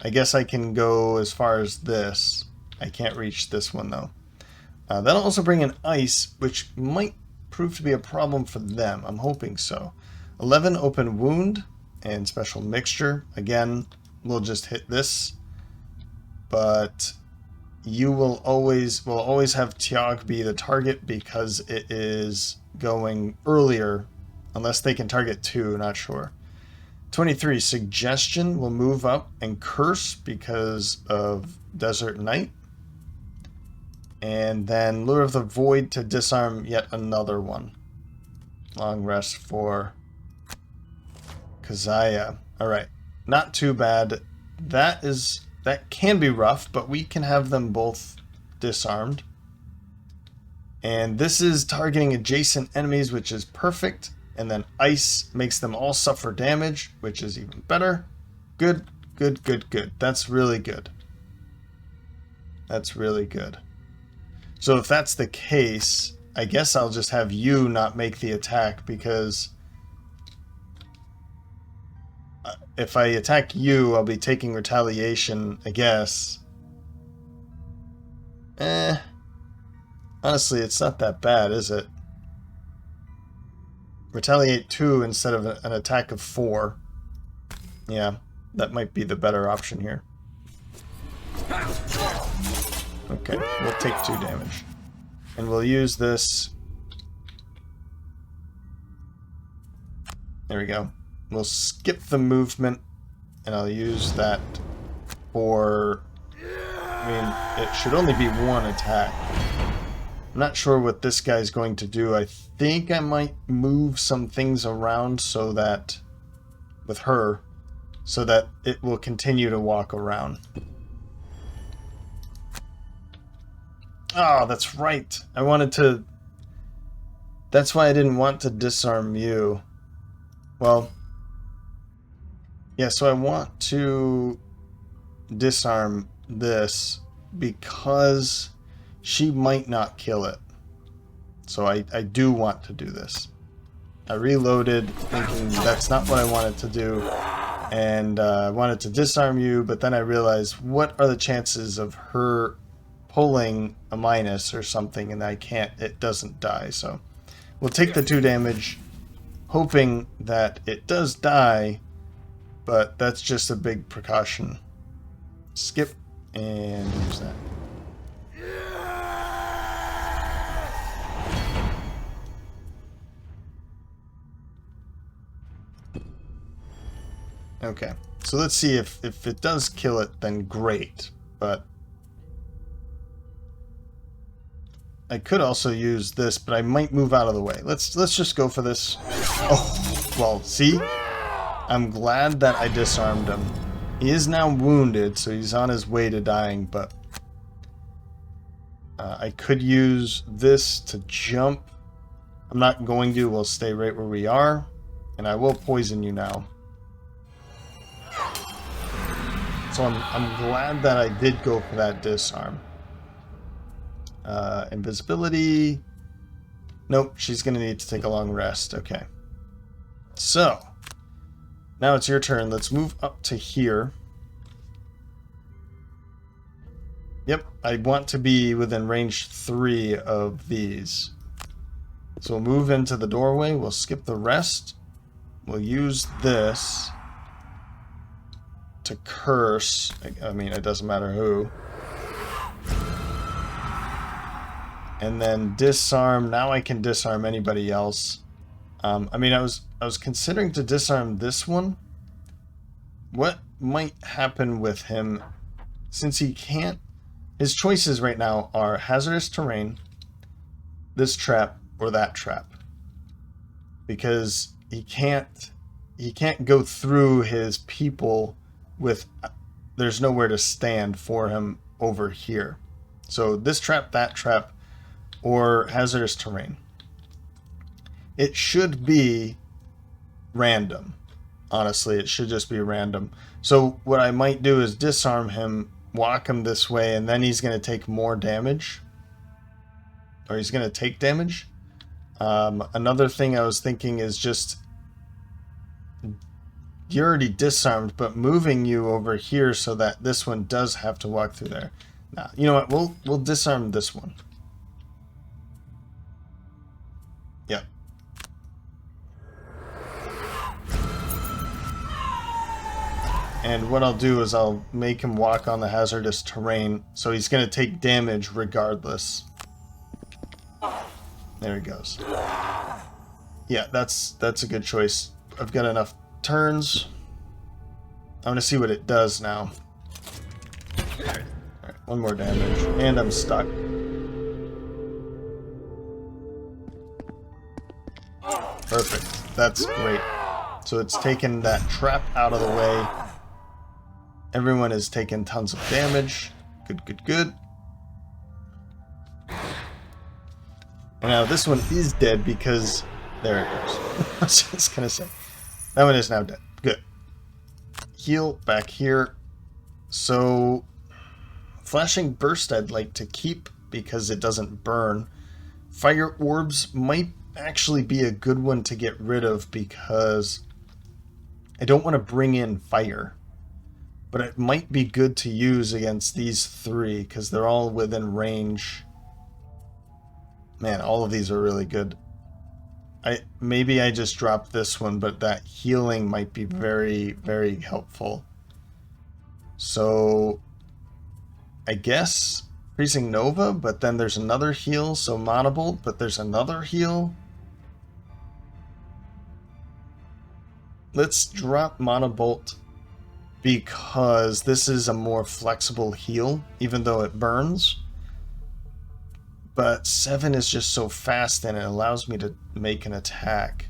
I guess I can go as far as this. I can't reach this one, though. That'll also bring in ice, which might prove to be a problem for them. I'm hoping so. 11 open wound and special mixture. Again, we'll just hit this. But you will always have Tiag be the target because it is going earlier. Unless they can target 2, not sure. 23, Suggestion will move up and curse because of Desert Night. And then Lure of the Void to disarm yet another one. Long rest for Kaziah. Alright, not too bad. That can be rough, but we can have them both disarmed. And this is targeting adjacent enemies, which is perfect. And then ice makes them all suffer damage, which is even better. Good, good, good, good. That's really good. That's really good. So if that's the case, I guess I'll just have you not make the attack, because if I attack you, I'll be taking retaliation, I guess. Honestly, it's not that bad, is it? Retaliate 2 instead of an attack of 4. Yeah, that might be the better option here. Okay, we'll take 2 damage. And we'll use this. There we go. We'll skip the movement, and I'll use that for... I mean, it should only be 1 attack. I'm not sure what this guy's going to do. I think I might move some things around so that, with her, so that it will continue to walk around. Oh, that's right. I wanted to... That's why I didn't want to disarm you. Well, yeah, so I want to disarm this because she might not kill it. So I do want to do this. I reloaded thinking that's not what I wanted to do. And I wanted to disarm you, but then I realized, what are the chances of her pulling a minus or something, and it doesn't die. So we'll take the 2 damage, hoping that it does die, but that's just a big precaution. Skip and use that. Okay. So let's see if it does kill it, then great. But I could also use this, but I might move out of the way. Let's just go for this. Oh, well, see? I'm glad that I disarmed him. He is now wounded, so he's on his way to dying, but I could use this to jump. I'm not going to. We'll stay right where we are, and I will poison you now. So I'm glad that I did go for that disarm. Invisibility. Nope, she's going to need to take a long rest. Okay. So, now it's your turn. Let's move up to here. Yep, I want to be within range 3 of these. So we'll move into the doorway. We'll skip the rest. We'll use this to curse. I mean, it doesn't matter who. And then disarm. Now I can disarm anybody else. I mean, I was considering to disarm this one. What might happen with him, since he can't... His choices right now are hazardous terrain, this trap, or that trap. Because he can't go through his people with... There's nowhere to stand for him over here. So this trap, that trap, or hazardous terrain. It should be random. Honestly, it should just be random. So what I might do is disarm him, walk him this way, and then he's going to take more damage. Or he's going to take damage. Another thing I was thinking is just... You're already disarmed, but moving you over here so that this one does have to walk through there. Now, you know what? We'll disarm this one. Yep. And what I'll do is I'll make him walk on the hazardous terrain, so he's going to take damage regardless. There he goes. Yeah, that's a good choice. I've got enough turns. I want to see what it does now. Alright, one more damage, and I'm stuck. Perfect. That's great. So it's taken that trap out of the way. Everyone has taken tons of damage. Good, good, good. And now this one is dead because... There it goes. I was just going to say. That one is now dead. Good. Heal back here. So... Flashing Burst I'd like to keep because it doesn't burn. Fire Orbs might actually be a good one to get rid of because I don't want to bring in fire. But it might be good to use against these three because they're all within range. Man, all of these are really good. Maybe I just dropped this one, but that healing might be very, very helpful. So I guess Freezing Nova, but then there's another heal, so Monobolt, but there's another heal. Let's drop Monobolt because this is a more flexible heal, even though it burns. But 7 is just so fast and it allows me to make an attack.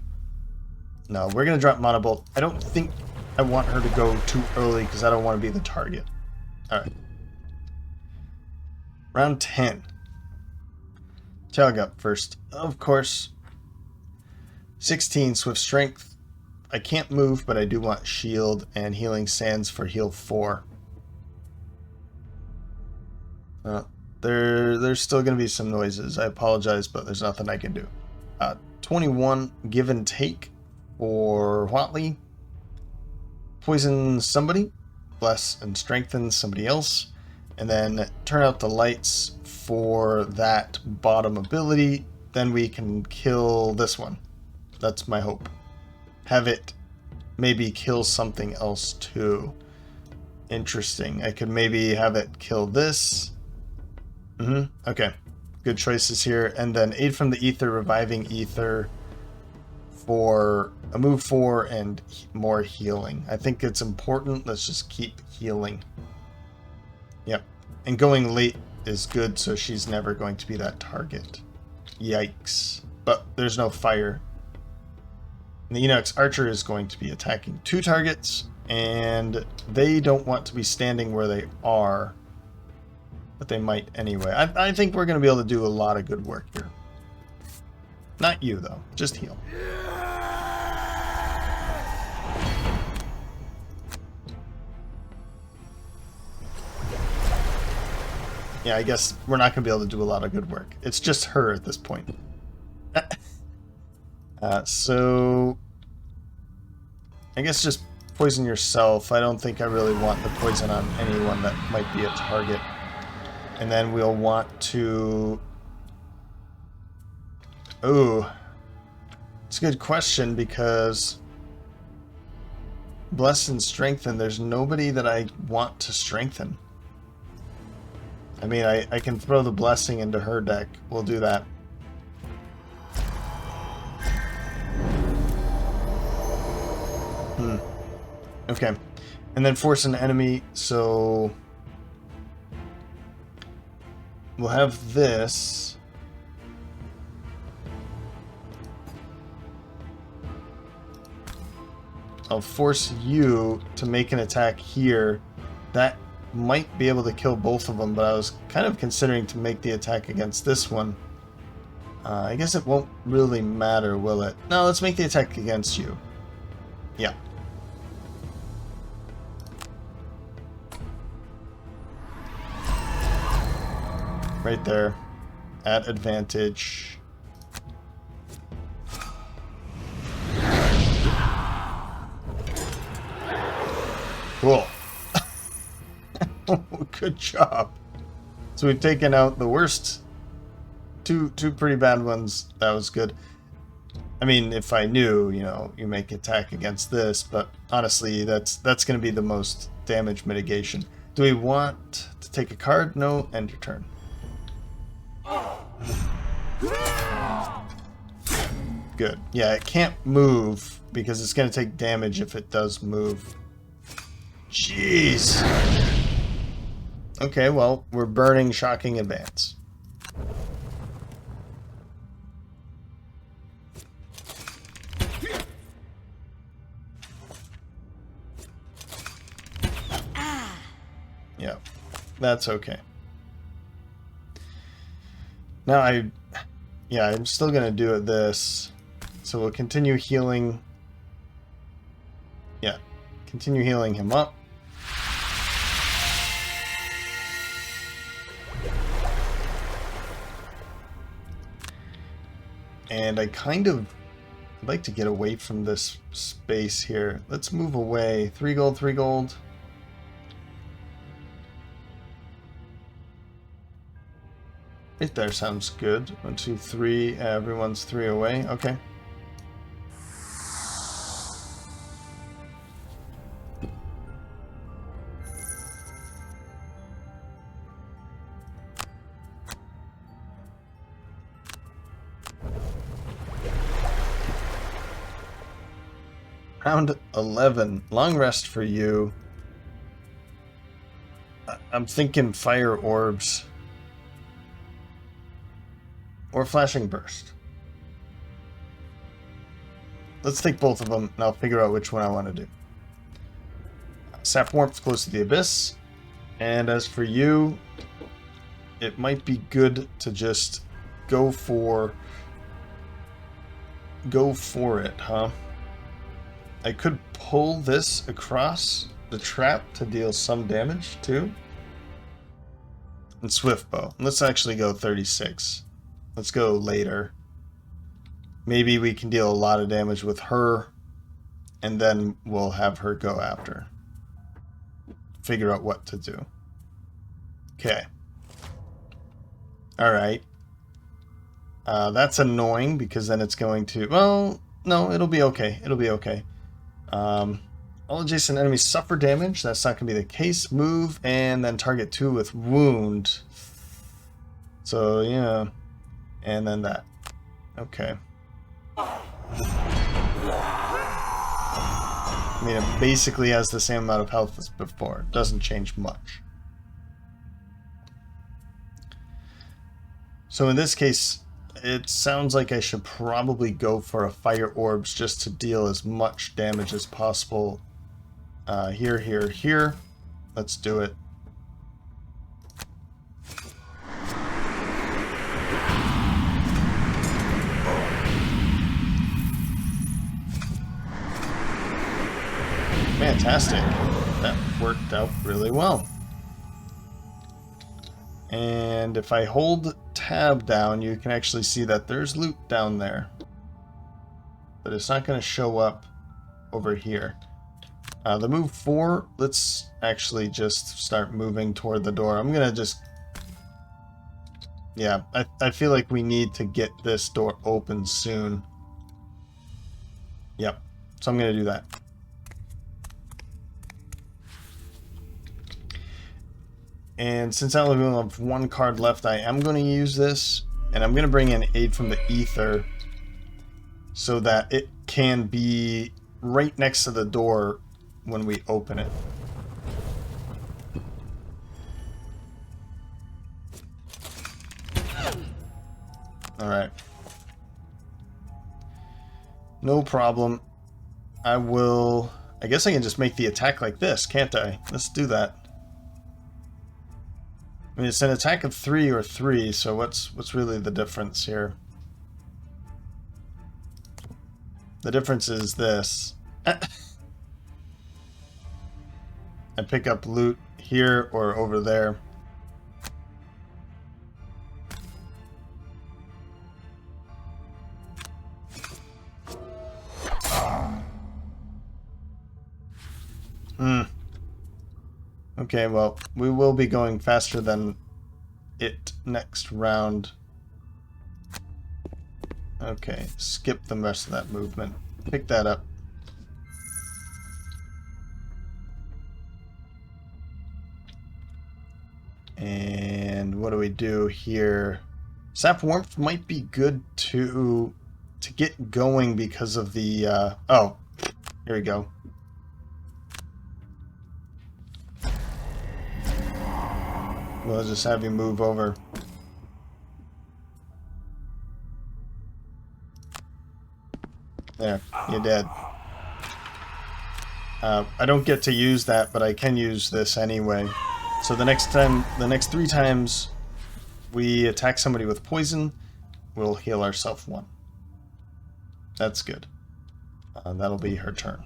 No, we're going to drop Monobolt. I don't think I want her to go too early because I don't want to be the target. Alright. Round 10. Chug up first. Of course. 16 Swift Strength. I can't move, but I do want Shield and Healing Sands for heal 4. There's still going to be some noises. I apologize, but there's nothing I can do. 21 Give and Take for Watley. Poison somebody. Bless and Strengthen somebody else. And then turn out the lights for that bottom ability. Then we can kill this one. That's my hope. Have it maybe kill something else too. Interesting. I could maybe have it kill this. Okay. Good choices here. And then Aid from the Ether, Reviving Ether for a move 4 and more healing. I think it's important. Let's just keep healing. Yep. And going late is good, so she's never going to be that target. Yikes. But there's no fire. And the Enoch's Archer is going to be attacking 2 targets, and they don't want to be standing where they are. But they might anyway. I think we're going to be able to do a lot of good work here. Not you, though. Just heal. Yeah, I guess we're not going to be able to do a lot of good work. It's just her at this point. So... I guess just poison yourself. I don't think I really want the poison on anyone that might be a target. And then we'll want to... Oh, it's a good question because bless and strengthen, there's nobody that I want to strengthen. I mean, I can throw the blessing into her deck. We'll do that. Okay. And then force an enemy, so we'll have this. I'll force you to make an attack here. That might be able to kill both of them, but I was kind of considering to make the attack against this one. I guess it won't really matter, will it? No, let's make the attack against you. Yeah. Right there. At advantage. Cool. Good job. So we've taken out the worst. Two pretty bad ones. That was good. I mean, if I knew, you know, you make attack against this, but honestly, that's going to be the most damage mitigation. Do we want to take a card? No, end your turn. Good. Yeah, it can't move because it's going to take damage if it does move. Jeez. Okay, well, we're burning Shocking Advance. Yeah, that's okay. Now I'm still gonna do it this. So we'll continue healing. Yeah, continue healing him up. And I'd like to get away from this space here. Let's move away. 3 gold, 3 gold. Right there sounds good. 1, 2, 3. Everyone's 3 away. Okay. Round 11. Long rest for you. I'm thinking fire orbs. Or flashing burst. Let's take both of them and I'll figure out which one I want to do. Sap warmth close to the abyss. And as for you, it might be good to just go for it, huh? I could pull this across the trap to deal some damage too. And swift bow. Let's actually go 36. Let's go later. Maybe we can deal a lot of damage with her, and then we'll have her go after. Figure out what to do. Okay. Alright. That's annoying, because then it's going to... Well, no, it'll be okay. It'll be okay. All adjacent enemies suffer damage. That's not going to be the case. Move, and then target 2 with wound. So, yeah. And then that. Okay. I mean, it basically has the same amount of health as before. It doesn't change much. So in this case, it sounds like I should probably go for a fire orbs just to deal as much damage as possible. Here, here, here. Let's do it. Fantastic. That worked out really well. And if I hold tab down, you can actually see that there's loot down there. But it's not going to show up over here. The move 4, let's actually just start moving toward the door. I'm going to just... Yeah, I feel like we need to get this door open soon. Yep, so I'm going to do that. And since I only have one card left, I am going to use this. And I'm going to bring in Aid from the Ether so that it can be right next to the door when we open it. Alright. No problem. I guess I can just make the attack like this, can't I? Let's do that. I mean, it's an attack of 3 or 3, so what's really the difference here? The difference is this. I pick up loot here or over there. Okay, well, we will be going faster than it next round. Okay, skip the rest of that movement. Pick that up. And what do we do here? Sap Warmth might be good to get going because of the... oh, here we go. We'll just have you move over. There, you're dead. I don't get to use that, but I can use this anyway. So the next 3 times we attack somebody with poison, we'll heal ourselves 1. That's good. That'll be her turn.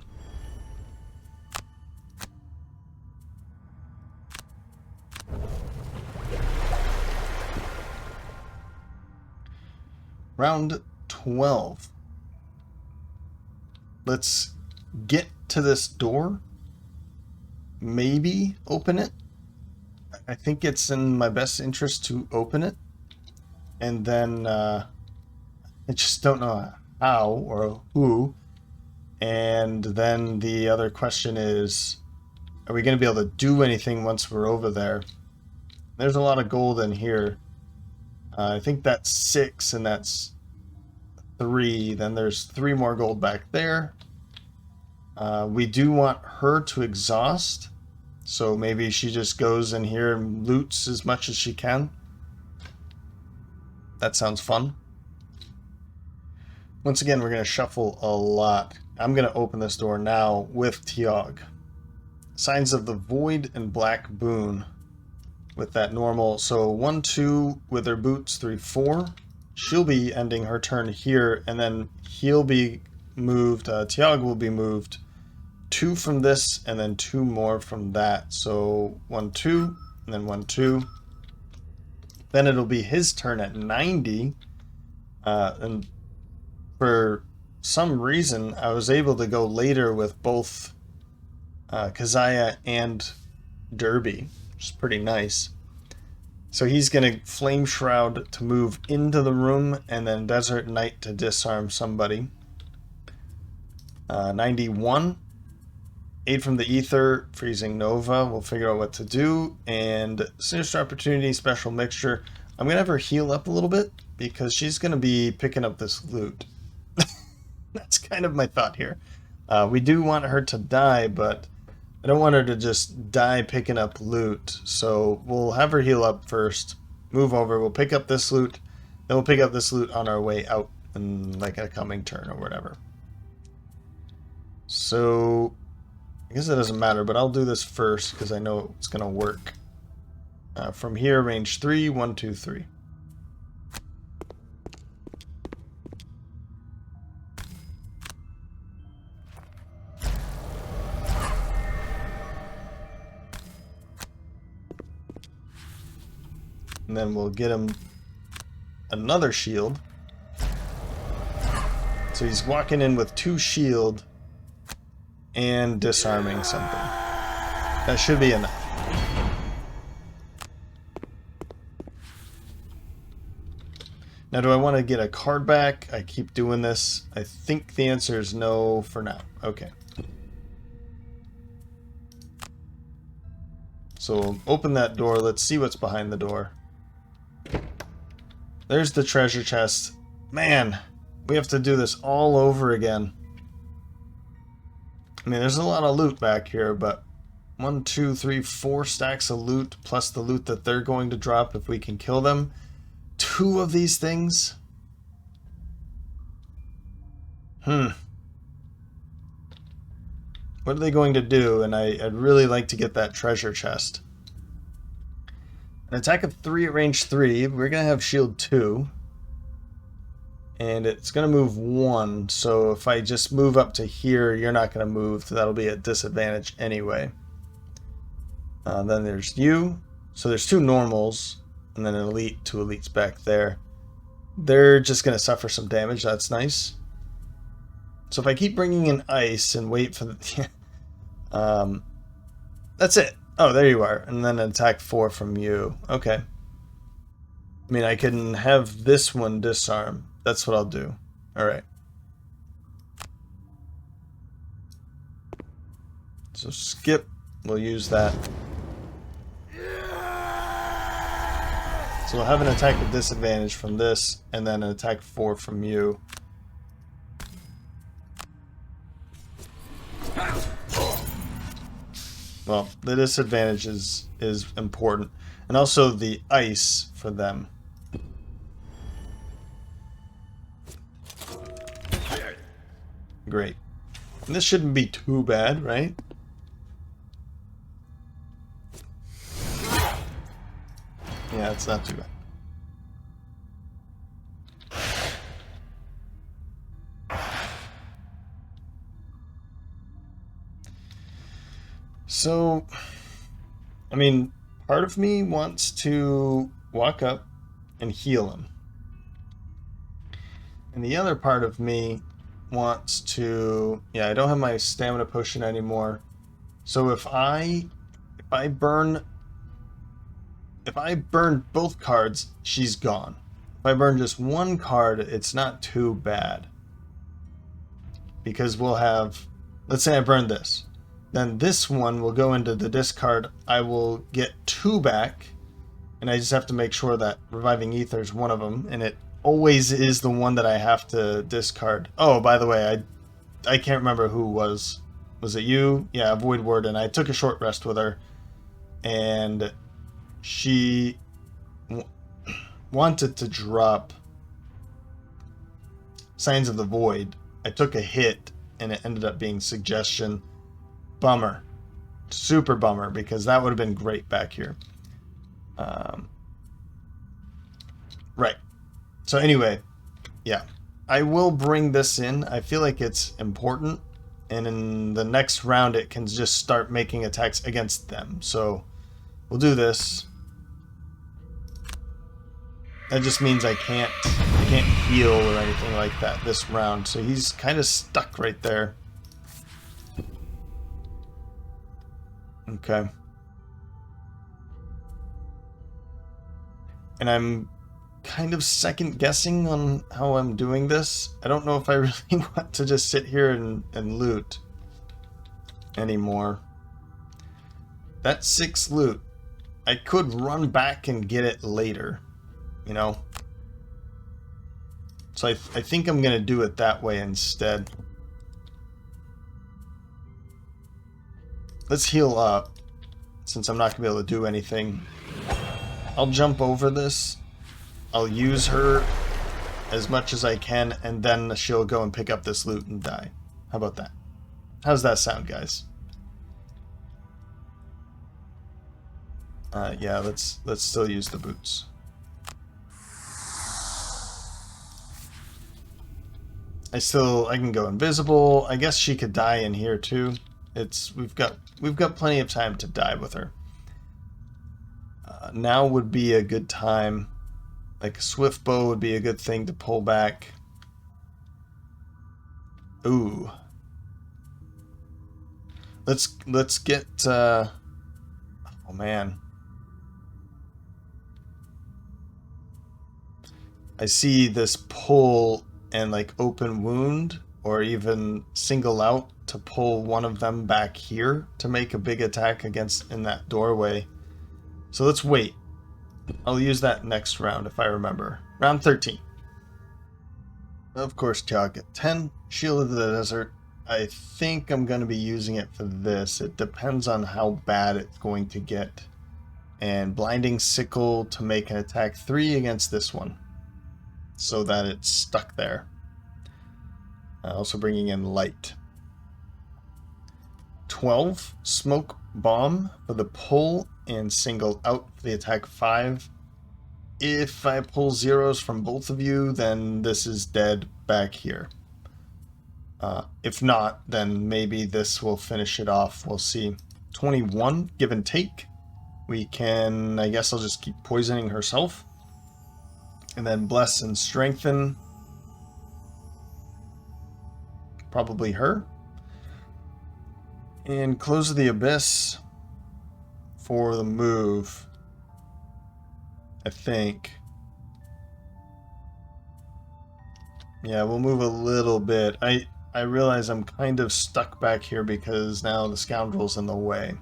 Round 12. Let's get to this door. Maybe open it. I think it's in my best interest to open it. And then I just don't know how or who. And then the other question is, are we going to be able to do anything once we're over there? There's a lot of gold in here. I think that's 6 and that's 3. Then there's 3 more gold back there. We do want her to exhaust. So maybe she just goes in here and loots as much as she can. That sounds fun. Once again, we're going to shuffle a lot. I'm going to open this door now with Tiog. Signs of the Void and Black Boon. With that normal, so 1, 2 with her boots, 3, 4. She'll be ending her turn here, and then he'll be moved. Tiog will be moved 2 from this, and then 2 more from that. So 1, 2, and then 1, 2. Then it'll be his turn at 90, and for some reason I was able to go later with both Kaziah and Derby. Which is pretty nice. So he's going to Flame Shroud to move into the room, and then Desert Knight to disarm somebody. 91. Aid from the Ether, Freezing Nova. We'll figure out what to do. And Sinister Opportunity, Special Mixture. I'm going to have her heal up a little bit, because she's going to be picking up this loot. That's kind of my thought here. We do want her to die, but I don't want her to just die picking up loot. So we'll have her heal up first, move over, we'll pick up this loot, then we'll pick up this loot on our way out in like a coming turn or whatever. So I guess it doesn't matter, but I'll do this first because I know it's going to work. From here, range 3, 1, 2, 3. And then we'll get him another shield. So he's walking in with 2 shield and disarming something. That should be enough. Now, do I want to get a card back? I keep doing this. I think the answer is no for now. Okay. So we'll open that door. Let's see what's behind the door. There's the treasure chest. Man, we have to do this all over again. I mean, there's a lot of loot back here, but 1, 2, 3, 4 stacks of loot, plus the loot that they're going to drop if we can kill them. 2 of these things? What are they going to do? And I'd really like to get that treasure chest. An attack of 3 at range 3. We're going to have shield 2. And it's going to move 1. So if I just move up to here, you're not going to move. So that'll be at disadvantage anyway. Then there's you. So there's 2 normals. And then an elite, 2 elites back there. They're just going to suffer some damage. That's nice. So if I keep bringing in ice and wait for the... that's it. Oh, there you are. And then an attack 4 from you. Okay. I mean, I can have this one disarm. That's what I'll do. Alright. So skip. We'll use that. So we'll have an attack with disadvantage from this, and then an attack 4 from you. Well, the disadvantage is important. And also the ice for them. Great. And this shouldn't be too bad, right? Yeah, it's not too bad. So, I mean, part of me wants to walk up and heal him. And the other part of me wants to... Yeah, I don't have my stamina potion anymore. So if I burn both cards, she's gone. If I burn just one card, it's not too bad. Because we'll have... Let's say I burn this. Then this one will go into the discard. I will get 2 back. And I just have to make sure that Reviving Ether is one of them. And it always is the one that I have to discard. Oh, by the way, I can't remember who was. Was it you? Yeah, Void Warden. I took a short rest with her. And she wanted to drop Signs of the Void. I took a hit, and it ended up being Suggestion. Bummer. Super bummer, because that would have been great back here. Right. So anyway, yeah. I will bring this in. I feel like it's important. And in the next round, it can just start making attacks against them. So we'll do this. That just means I can't heal or anything like that this round. So he's kind of stuck right there. Okay. And I'm kind of second guessing on how I'm doing this. I don't know if I really want to just sit here and loot anymore. That's 6 loot. I could run back and get it later, you know. So So I think I'm going to do it that way instead. Let's heal up, since I'm not going to be able to do anything. I'll jump over this. I'll use her as much as I can, and then she'll go and pick up this loot and die. How about that? How's that sound, guys? Yeah, let's still use the boots. I can go invisible. I guess she could die in here too. We've got plenty of time to die with her. Now would be a good time. Like a swift bow would be a good thing to pull back. Ooh. Let's get oh man. I see this pull and like open wound, or even single out to pull one of them back here to make a big attack against in that doorway. So let's wait. I'll use that next round if I remember. Round 13. Of course, Jog at 10. Shield of the Desert. I think I'm going to be using it for this. It depends on how bad it's going to get. And Blinding Sickle to make an attack 3 against this one, so that it's stuck there. Also bringing in Light. 12. Smoke Bomb for the pull and single out for the attack 5. If I pull zeros from both of you, then this is dead back here. If not, then maybe this will finish it off. We'll see. 21. Give and Take. We can, I guess I'll just keep poisoning herself. And then Bless and Strengthen. Probably her. And Close of the Abyss for the move, I think. Yeah, we'll move a little bit. I realize I'm kind of stuck back here because now the scoundrel's in the way.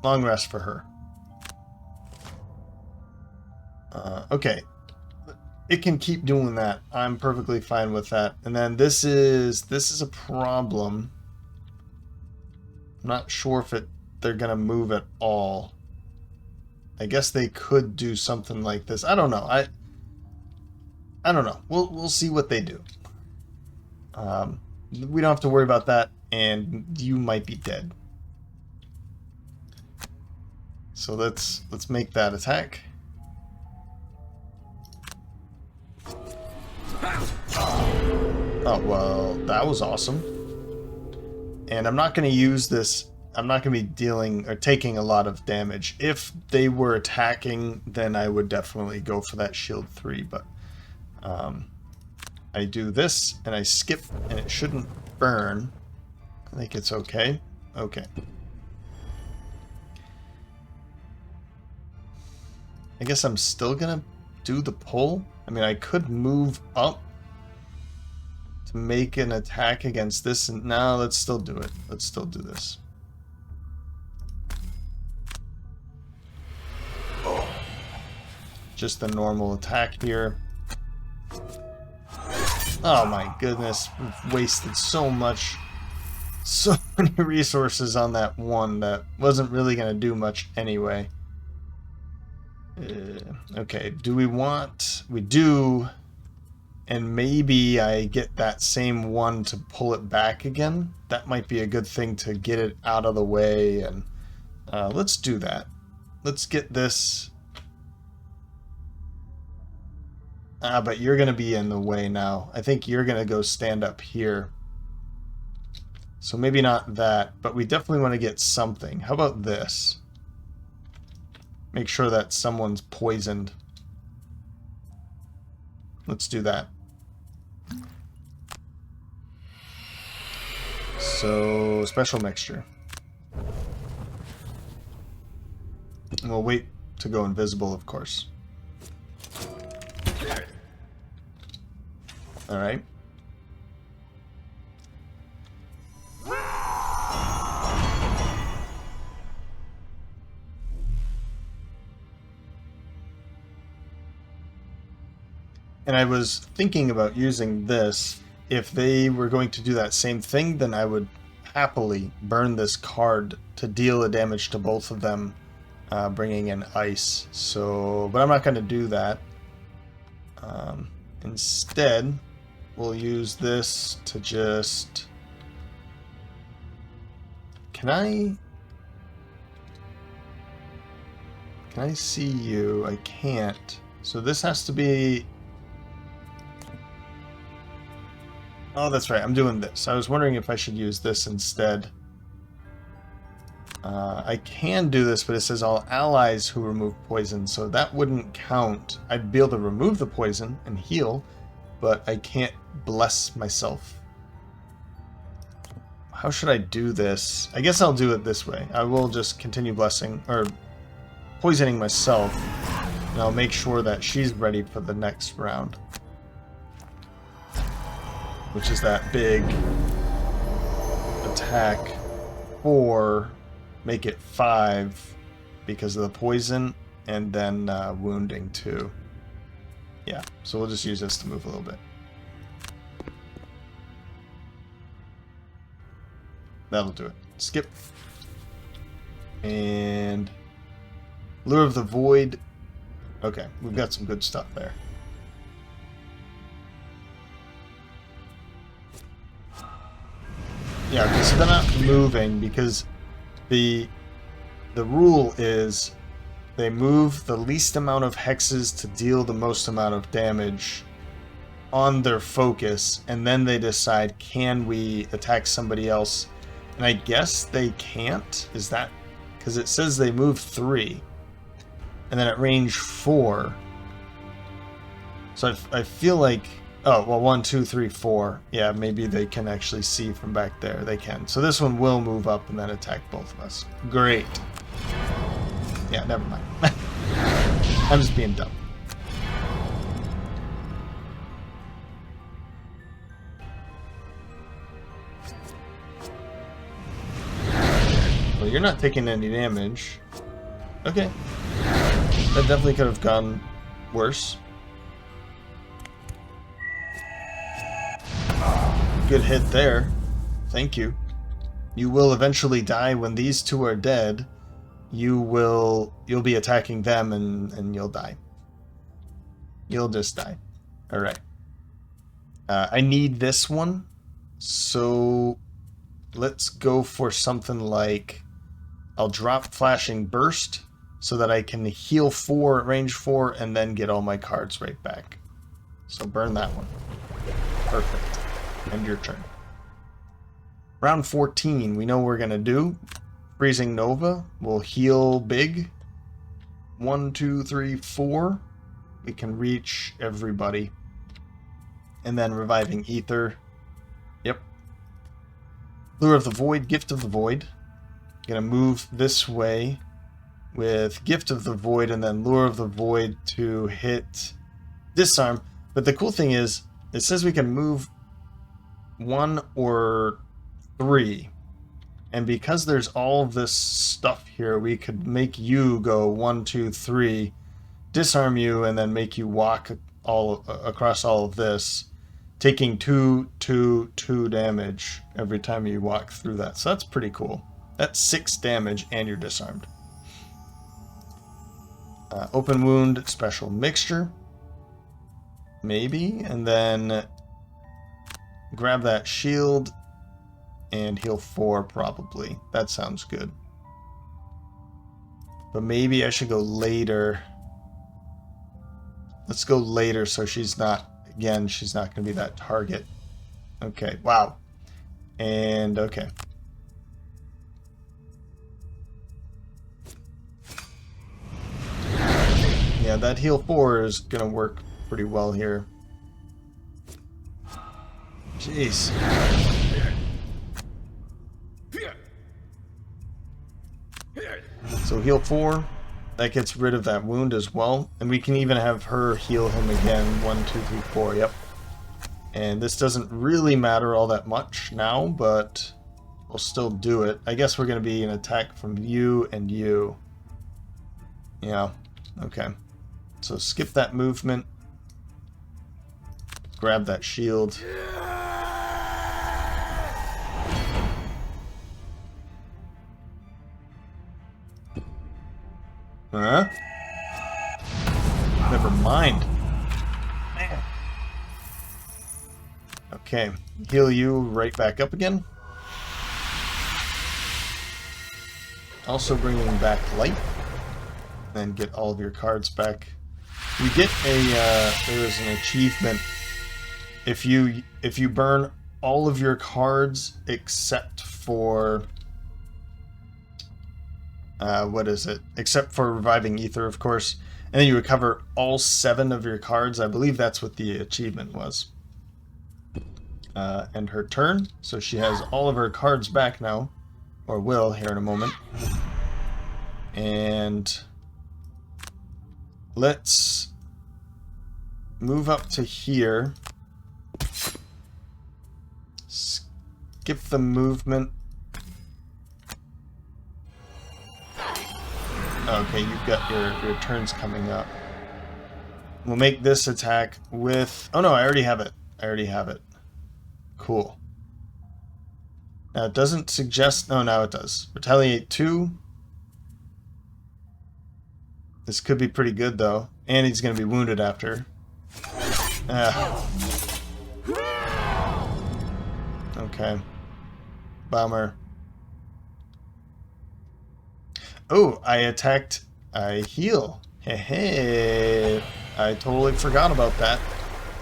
Long rest for her. Okay. It can keep doing that. I'm perfectly fine with that. And then this is a problem. I'm not sure if they're gonna move at all. I guess they could do something like this. I don't know. I don't know. We'll see what they do. We don't have to worry about that, and you might be dead. So let's make that attack. Oh, well, that was awesome. And I'm not going to use this. I'm not going to be dealing or taking a lot of damage. If they were attacking, then I would definitely go for that shield 3, but I do this and I skip and it shouldn't burn. I think it's okay. Okay. I guess I'm still going to do the pull. I mean, I could move up to make an attack against this, and now let's still do it. Let's still do this. Just the normal attack here. Oh my goodness, we've wasted so many resources on that one that wasn't really going to do much anyway. Okay, do we want... We do... And maybe I get that same one to pull it back again. That might be a good thing to get it out of the way. And let's do that. Let's get this. But you're going to be in the way now. I think you're going to go stand up here. So maybe not that, but we definitely want to get something. How about this? Make sure that someone's poisoned. Let's do that. So, special mixture. And we'll wait to go invisible, of course. Alright. And I was thinking about using this. If they were going to do that same thing, then I would happily burn this card to deal the damage to both of them, bringing in ice. So, but I'm not going to do that. Instead, we'll use this to just... Can I see you? I can't. So this has to be... Oh, that's right. I'm doing this. I was wondering if I should use this instead. I can do this, but it says all allies who remove poison, so that wouldn't count. I'd be able to remove the poison and heal, but I can't bless myself. How should I do this? I guess I'll do it this way. I will just continue blessing, or poisoning myself, and I'll make sure that she's ready for the next round. Which is that big attack 4, make it 5 because of the poison, and then wounding 2. Yeah, so we'll just use this to move a little bit. That'll do it. Skip. And Lure of the Void. Okay, we've got some good stuff there. Yeah, okay, so they're not moving because the rule is they move the least amount of hexes to deal the most amount of damage on their focus, and then they decide, can we attack somebody else? And I guess they can't. Is that because it says they move 3 and then at range 4? So I feel like, oh, well, 1, 2, 3, 4. Yeah, maybe they can actually see from back there. They can. So this one will move up and then attack both of us. Great. Yeah, never mind. I'm just being dumb. Well, you're not taking any damage. Okay. That definitely could have gone worse. Good hit there. Thank you. You will eventually die when these two are dead. You'll be attacking them and you'll die. You'll just die. Alright. I need this one. So let's go for something like, I'll drop Flashing Burst so that I can heal 4 at range 4 and then get all my cards right back. So burn that one. Perfect. End your turn. Round 14, we know what we're going to do. Freezing Nova. We'll heal big. 1, 2, 3, 4. We can reach everybody. And then Reviving Ether. Yep. Lure of the Void, Gift of the Void. Gonna move this way with Gift of the Void and then Lure of the Void to hit Disarm. But the cool thing is, it says we can move 1 or 3. And because there's all of this stuff here, we could make you go 1, 2, 3, disarm you, and then make you walk all across all of this, taking 2, 2, 2 damage every time you walk through that. So that's pretty cool. That's 6 damage, and you're disarmed. Open Wound, Special Mixture. Maybe. And then grab that shield and heal 4, probably. That sounds good. But maybe I should go later. Let's go later so she's not, again, she's not going to be that target. Okay, wow. And, okay. Yeah, that heal 4 is going to work pretty well here. Jeez. So heal 4. That gets rid of that wound as well. And we can even have her heal him again. 1, 2, 3, 4. Yep. And this doesn't really matter all that much now, but we'll still do it. I guess we're going to be an attack from you and you. Yeah. Okay. So skip that movement. grab that shield. Huh? Never mind. Man. Okay, heal you right back up again. Also bringing back light. And get all of your cards back. We get a, there is an achievement. If you burn all of your cards except for... what is it? Except for reviving ether, of course. And then you recover all 7 of your cards. I believe that's what the achievement was. And her turn. So she has all of her cards back now. Or will here in a moment. And let's move up to here. Skip the movement. Okay, you've got your turns coming up. We'll make this attack with... Oh no, I already have it. I already have it. Cool. Now it doesn't suggest... No, now it does. Retaliate 2. This could be pretty good though. And he's going to be wounded after. Okay. Bummer. Oh, I attacked. I heal. Hey, hey. I totally forgot about that,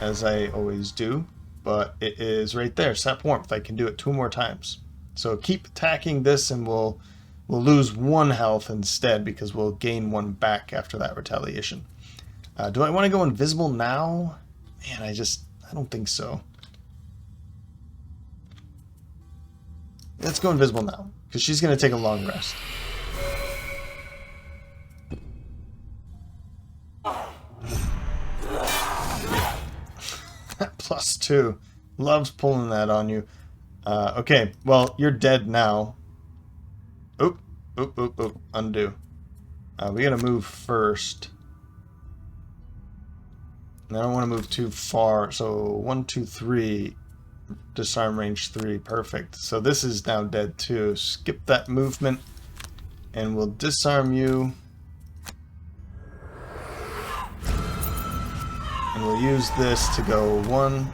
as I always do. But it is right there. Sap warmth. I can do it 2 more times. So keep attacking this, and we'll lose 1 health instead because we'll gain 1 back after that retaliation. Do I want to go invisible now? Man, I don't think so. Let's go invisible now because she's going to take a long rest. +2. Loves pulling that on you. Okay, well, you're dead now. Oop, oop, oop, oop. Undo. We gotta move first. And I don't want to move too far. So 1, 2, 3. Disarm range 3. Perfect. So this is now dead too. Skip that movement. And we'll disarm you. And we'll use this to go 1,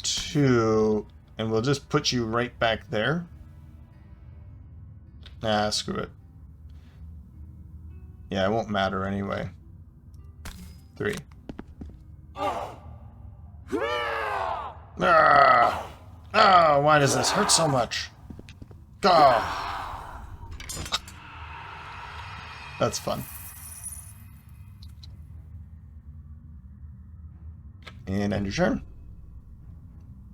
2, and we'll just put you right back there. Nah, screw it. Yeah, it won't matter anyway. 3. Ah! Ah, why does this hurt so much? Ah! That's fun. And end your turn.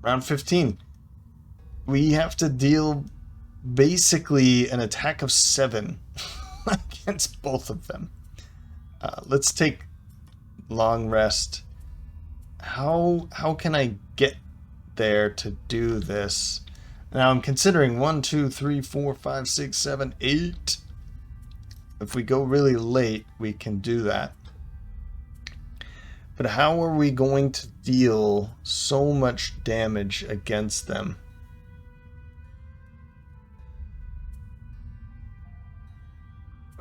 Round 15. We have to deal basically an attack of 7 against both of them. Let's take long rest. How can I get there to do this? Now I'm considering 1, 2, 3, 4, 5, 6, 7, 8. If we go really late, we can do that. But how are we going to deal so much damage against them?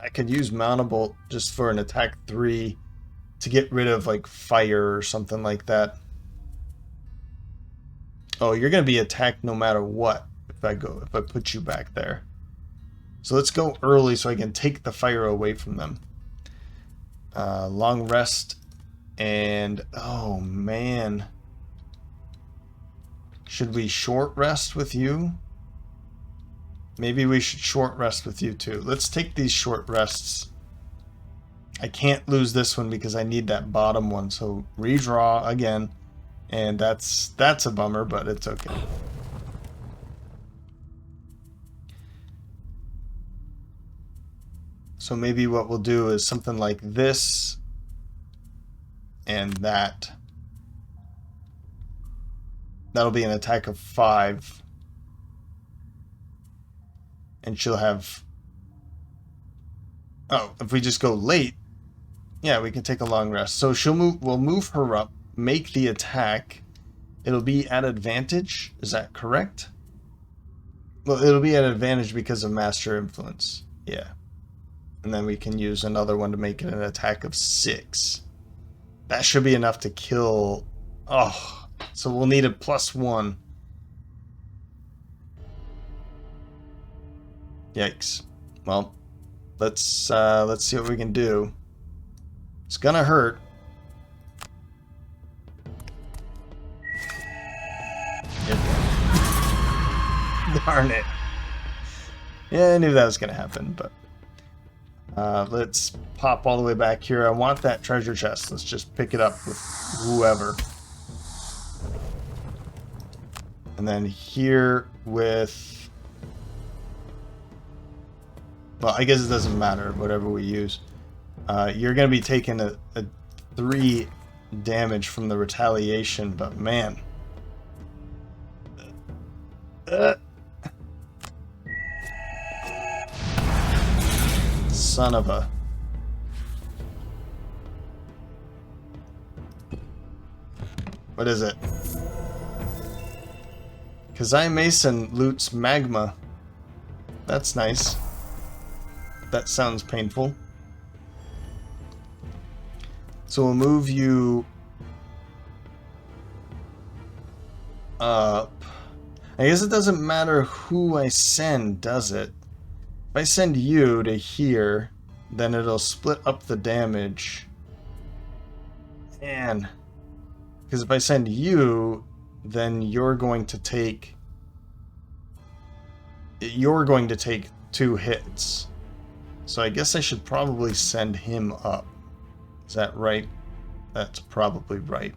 I could use Mountable just for an attack 3 to get rid of like fire or something like that. Oh, you're going to be attacked no matter what if I put you back there. So let's go early so I can take the fire away from them. Long rest. And, oh man. Should we short rest with you? Maybe we should short rest with you too. Let's take these short rests. I can't lose this one because I need that bottom one. So redraw again. And that's a bummer, but it's okay. So maybe what we'll do is something like this. And that. That'll be an attack of 5. And she'll have... Oh, if we just go late, Yeah, we can take a long rest. So we'll move her up, make the attack. It'll be at advantage. Is that correct? Well, it'll be at advantage because of Master Influence. Yeah. And then we can use another one to make it an attack of 6. That should be enough to kill. Oh, so we'll need a +1. Yikes. Well, let's see what we can do. It's gonna hurt. Darn it. Yeah, I knew that was gonna happen, but let's pop all the way back here. I want that treasure chest. Let's just pick it up with whoever. And then here with... Well, I guess it doesn't matter, whatever we use. You're going to be taking a 3 damage from the retaliation, but man. Son of a... What is it? Kaziah Mason loots Magma. That's nice. That sounds painful. So we'll move you up. I guess it doesn't matter who I send, does it? If I send you to here, then it'll split up the damage. Man. Because if I send you, then you're going to take 2 hits. So I guess I should probably send him up. Is that right? That's probably right.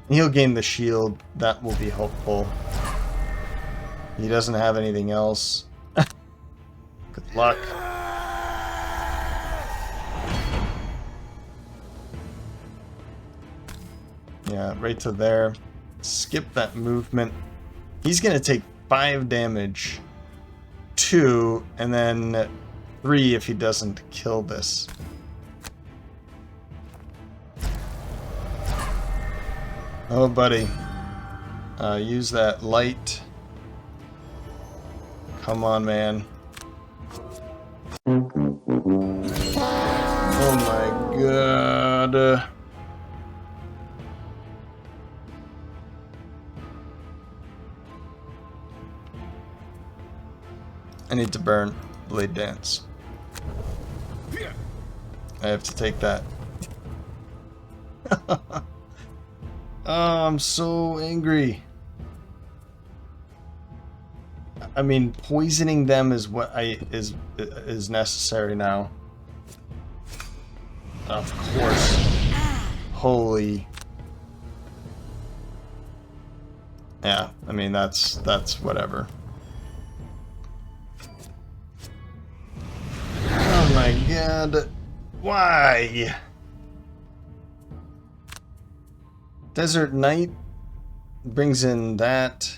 He'll gain the shield. That will be helpful. He doesn't have anything else. Good luck. Yeah, right to there. Skip that movement. He's going to take 5 damage. 2, and then 3 if he doesn't kill this. Oh, buddy. Use that light. Come on, man. Oh my god. I need to burn Blade Dance. I have to take that. Oh, I'm so angry. I mean, poisoning them is what is necessary now. Of course. Holy. Yeah, I mean that's whatever. Oh my god. Why? Desert Night brings in that.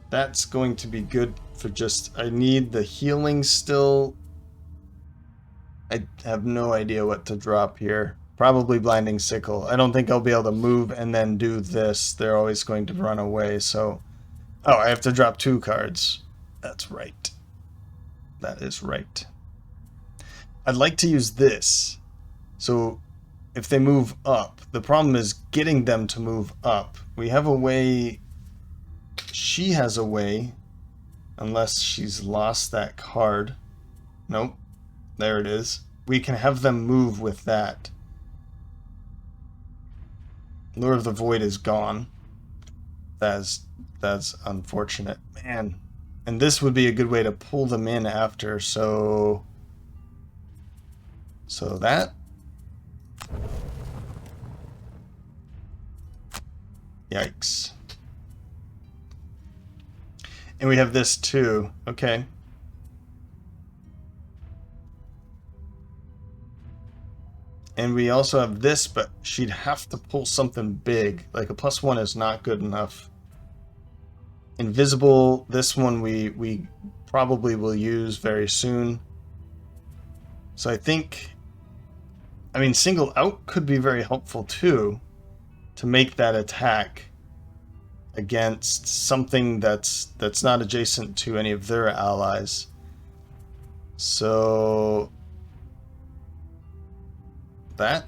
That's going to be good for just... I need the healing still. I have no idea what to drop here. Probably Blinding Sickle. I don't think I'll be able to move and then do this. They're always going to run away, so... Oh, I have to drop 2 cards. That's right. That is right. I'd like to use this. So... if they move up, the problem is getting them to move up. We have a way, she has a way, unless she's lost that card. Nope, there it is. We can have them move with that. Lure of the Void is gone. That's unfortunate, man. And this would be a good way to pull them in after, so that. Yikes. And we have this too. Okay. And we also have this, but she'd have to pull something big. Like a +1 is not good enough. Invisible, this one we probably will use very soon. So I think, I mean, single out could be very helpful too, to make that attack against something that's not adjacent to any of their allies. So that,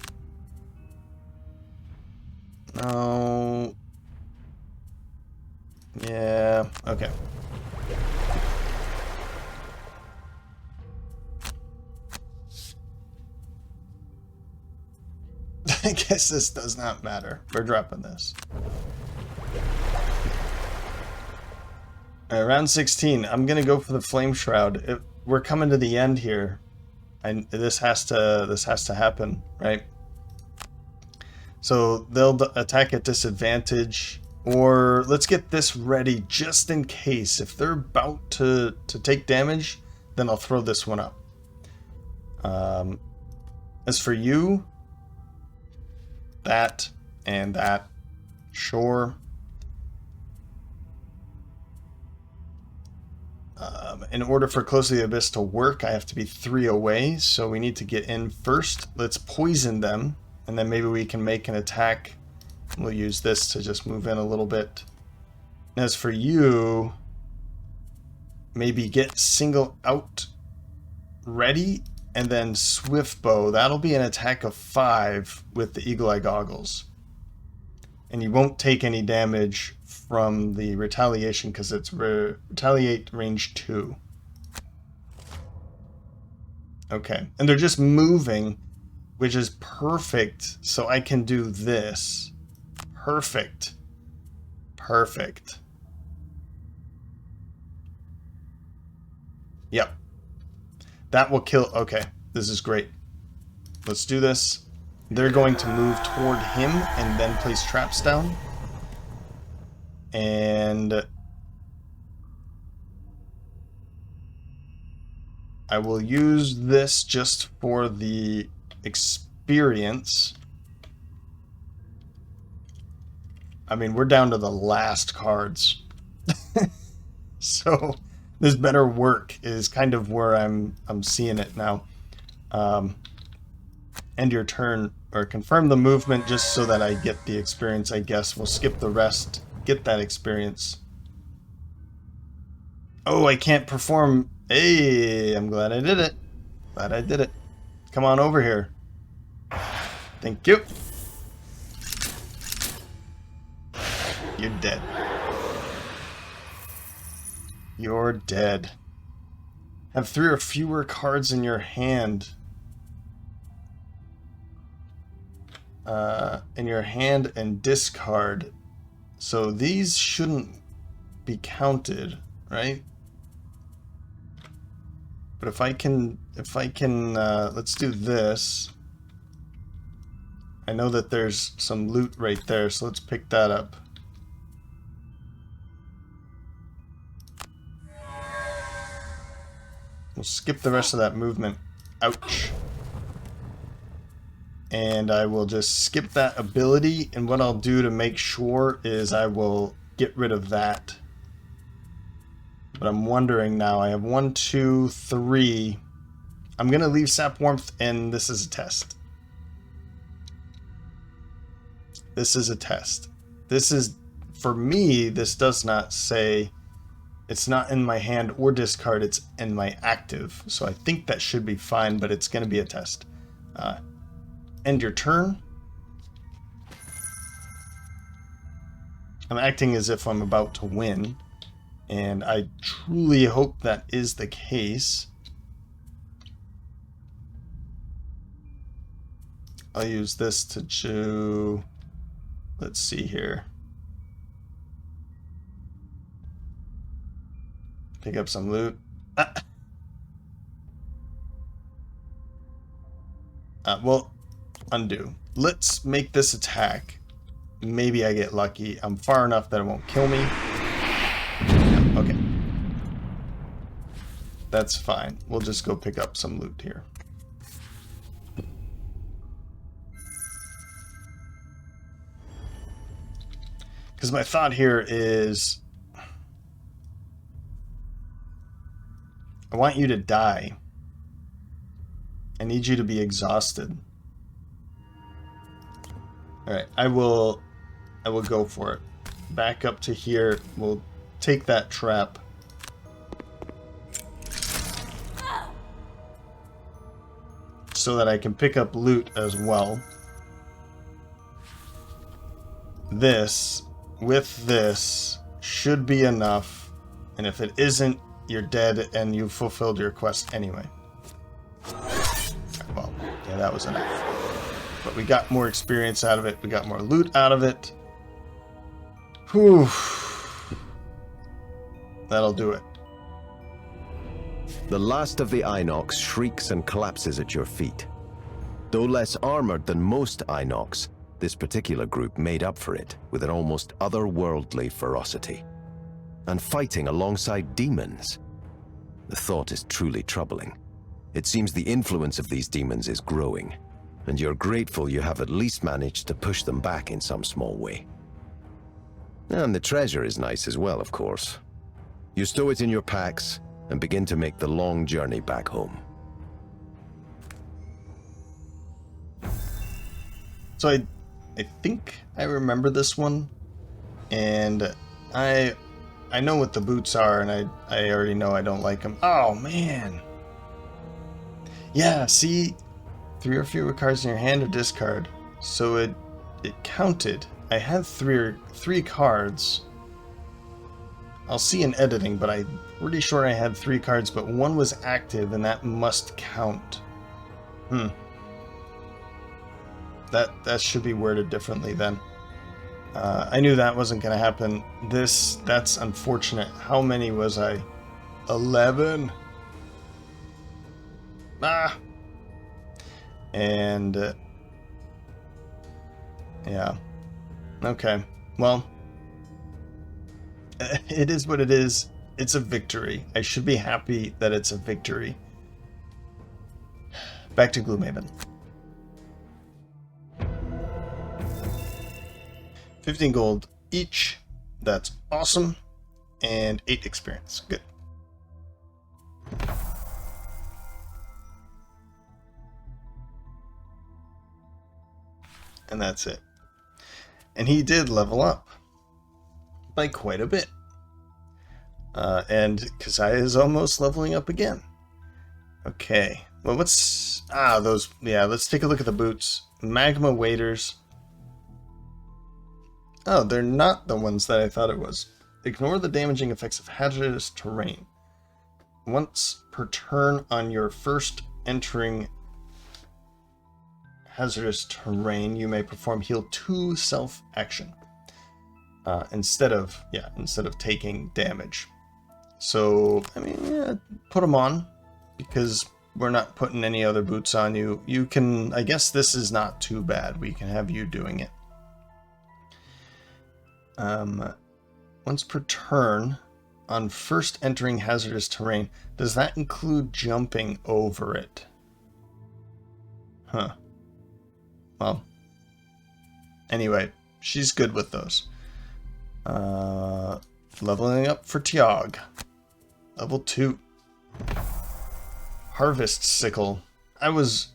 no, yeah, okay. I guess this does not matter. We're dropping this. Alright, round 16. I'm gonna go for the Flame Shroud. We're coming to the end here, and this has to happen, right? So they'll attack at disadvantage, or let's get this ready just in case. If they're about to take damage, then I'll throw this one up. As for you, that and that, sure. In order for Close to the Abyss to work, I have to be 3 away, so we need to get in first. Let's poison them, and then maybe we can make an attack. We'll use this to just move in a little bit. As for you, maybe get single out ready, and then swift bow. That'll be an attack of 5 with the eagle eye goggles. And you won't take any damage from the retaliation because it's retaliate range 2. Okay, and they're just moving, which is perfect, so I can do this. Perfect. Perfect. Yep. That will kill. Okay, this is great. Let's do this. They're going to move toward him and then place traps down. And I will use this just for the experience. I mean, we're down to the last cards. So this better work is kind of where I'm seeing it now. End your turn, or confirm the movement just so that I get the experience, I guess. We'll skip the rest, get that experience. Oh, I can't perform. Hey, I'm glad I did it. Glad I did it. Come on over here. Thank you. You're dead. You're dead. Have 3 or fewer cards in your hand. And discard. So these shouldn't be counted, right? But if I can, let's do this. I know that there's some loot right there, so let's pick that up. We'll skip the rest of that movement. Ouch. And I will just skip that ability, and what I'll do to make sure is I will get rid of that. But I'm wondering now, I have 1, 2, 3. I'm going to leave Sap Warmth, and this is a test. This is a test. This is, for me, this does not say, it's not in my hand or discard, it's in my active. So I think that should be fine, but it's going to be a test. End your turn. I'm acting as if I'm about to win, and I truly hope that is the case. I'll use this to chew. Let's see here. Pick up some loot. Well, undo. Let's make this attack. Maybe I get lucky. I'm far enough that it won't kill me. Yeah, okay. That's fine. We'll just go pick up some loot here. Because my thought here is, I want you to die. I need you to be exhausted. Alright, I will go for it. Back up to here. We'll take that trap. So that I can pick up loot as well. This, with this, should be enough. And if it isn't, you're dead and you've fulfilled your quest anyway. Well, yeah, that was enough. But we got more experience out of it. We got more loot out of it. Whew. That'll do it. The last of the Inox shrieks and collapses at your feet. Though less armored than most Inox, this particular group made up for it with an almost otherworldly ferocity. And fighting alongside demons. The thought is truly troubling. It seems the influence of these demons is growing, and you're grateful you have at least managed to push them back in some small way. And the treasure is nice as well, of course. You stow it in your packs and begin to make the long journey back home. So I think I remember this one, and I know what the boots are, and I already know I don't like them. Oh man. Yeah, see, 3 or fewer cards in your hand or discard. So it counted. I had three cards. I'll see in editing, but I'm pretty sure I had 3 cards, but one was active, and that must count. That should be worded differently then. I knew that wasn't going to happen. That's unfortunate. How many was I? 11? Ah! And, yeah. Okay. Well, it is what it is. It's a victory. I should be happy that it's a victory. Back to Gloomhaven. 15 gold each. That's awesome. And 8 experience. Good. And that's it. And he did level up by quite a bit. And Kaziah is almost leveling up again. Okay. Well, let's take a look at the boots. Magma waders. Oh, they're not the ones that I thought it was. Ignore the damaging effects of hazardous terrain. Once per turn on your first entering hazardous terrain, you may perform heal 2 self-action. Instead of taking damage. So, I mean, yeah, put them on, because we're not putting any other boots on you. You can, I guess this is not too bad. We can have you doing it. Once per turn on first entering hazardous terrain. Does that include jumping over it? Huh. Well, anyway, she's good with those. Leveling up for Tiag. Level 2. Harvest sickle. I was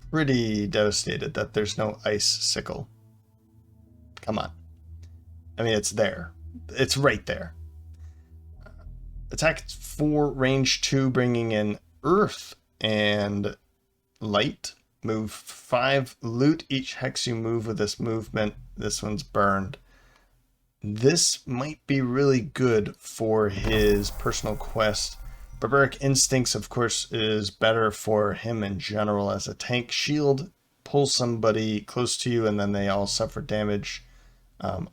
pretty devastated that there's no ice sickle. Come on. I mean, it's there. It's right there. Attack 4, range 2, bringing in earth and light. Move 5, loot each hex you move with this movement. This one's burned. This might be really good for his personal quest. Barbaric Instincts, of course, is better for him in general as a tank. Shield, pull somebody close to you and then they all suffer damage.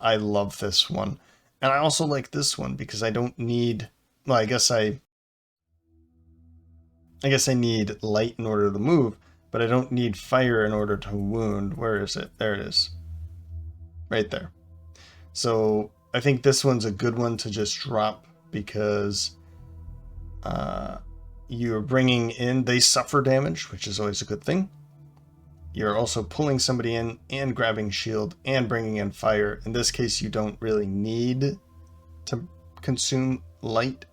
I love this one. And I also like this one because I don't need... Well, I guess I need light in order to move, but I don't need fire in order to wound. Where is it? There it is. Right there. So I think this one's a good one to just drop because you're bringing in... They suffer damage, which is always a good thing. You're also pulling somebody in and grabbing shield and bringing in fire. In this case, you don't really need to consume light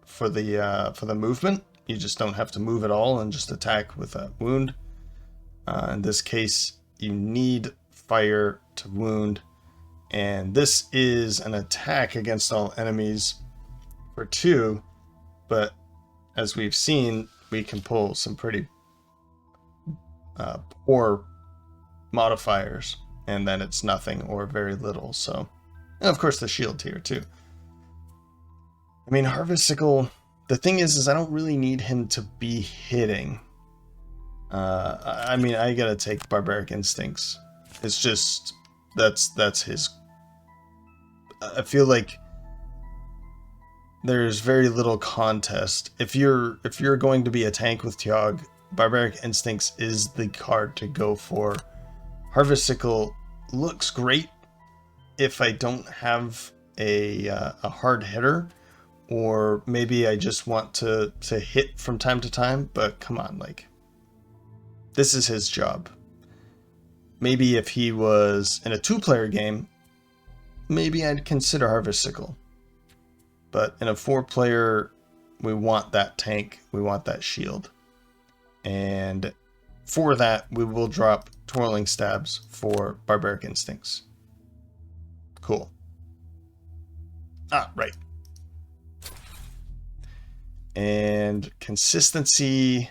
for the movement. you just don't have to move at all and just attack with a wound. In this case, you need fire to wound, and this is an attack against all enemies for 2, but as we've seen, we can pull some pretty poor modifiers, and then it's nothing or very little. So, and of course the shield tier too. I mean, Harvest Sickle, the thing is I don't really need him to be hitting. I mean, I gotta take Barbaric Instincts. It's just, that's his. I feel like there's very little contest. If you're going to be a tank with Tiog, Barbaric Instincts is the card to go for. Harvest Sickle looks great if I don't have a hard hitter, or maybe I just want to hit from time to time, but come on, like, this is his job. Maybe if he was in a 2-player game, maybe I'd consider Harvest Sickle. But in a 4-player, we want that tank, we want that shield. And for that, we will drop Twirling Stabs for Barbaric Instincts. Cool. Ah, right. And consistency.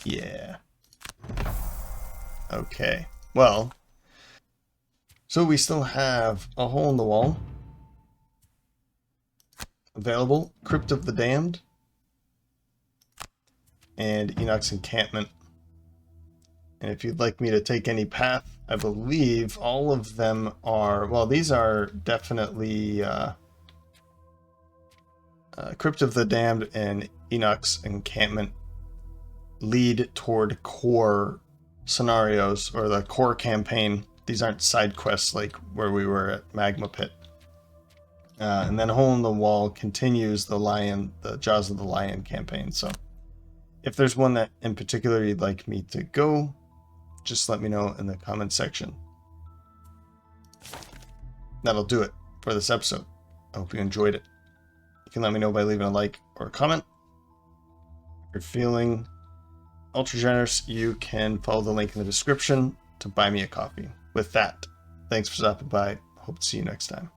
Yeah. Okay. Well, so we still have a hole in the wall available, Crypt of the Damned, and Enoch's Encampment. And if you'd like me to take any path, I believe all of them are, well, these are definitely Crypt of the Damned and Enoch's Encampment lead toward core scenarios, or the core campaign. These aren't side quests like where we were at Magma Pit. And then Hole in the Wall continues the Jaws of the Lion campaign. So if there's one that in particular you'd like me to go, just let me know in the comment section. That'll do it for this episode. I hope you enjoyed it. You can let me know by leaving a like or a comment. If you're feeling ultra generous, you can follow the link in the description to buy me a coffee. With that, thanks for stopping by. Hope to see you next time.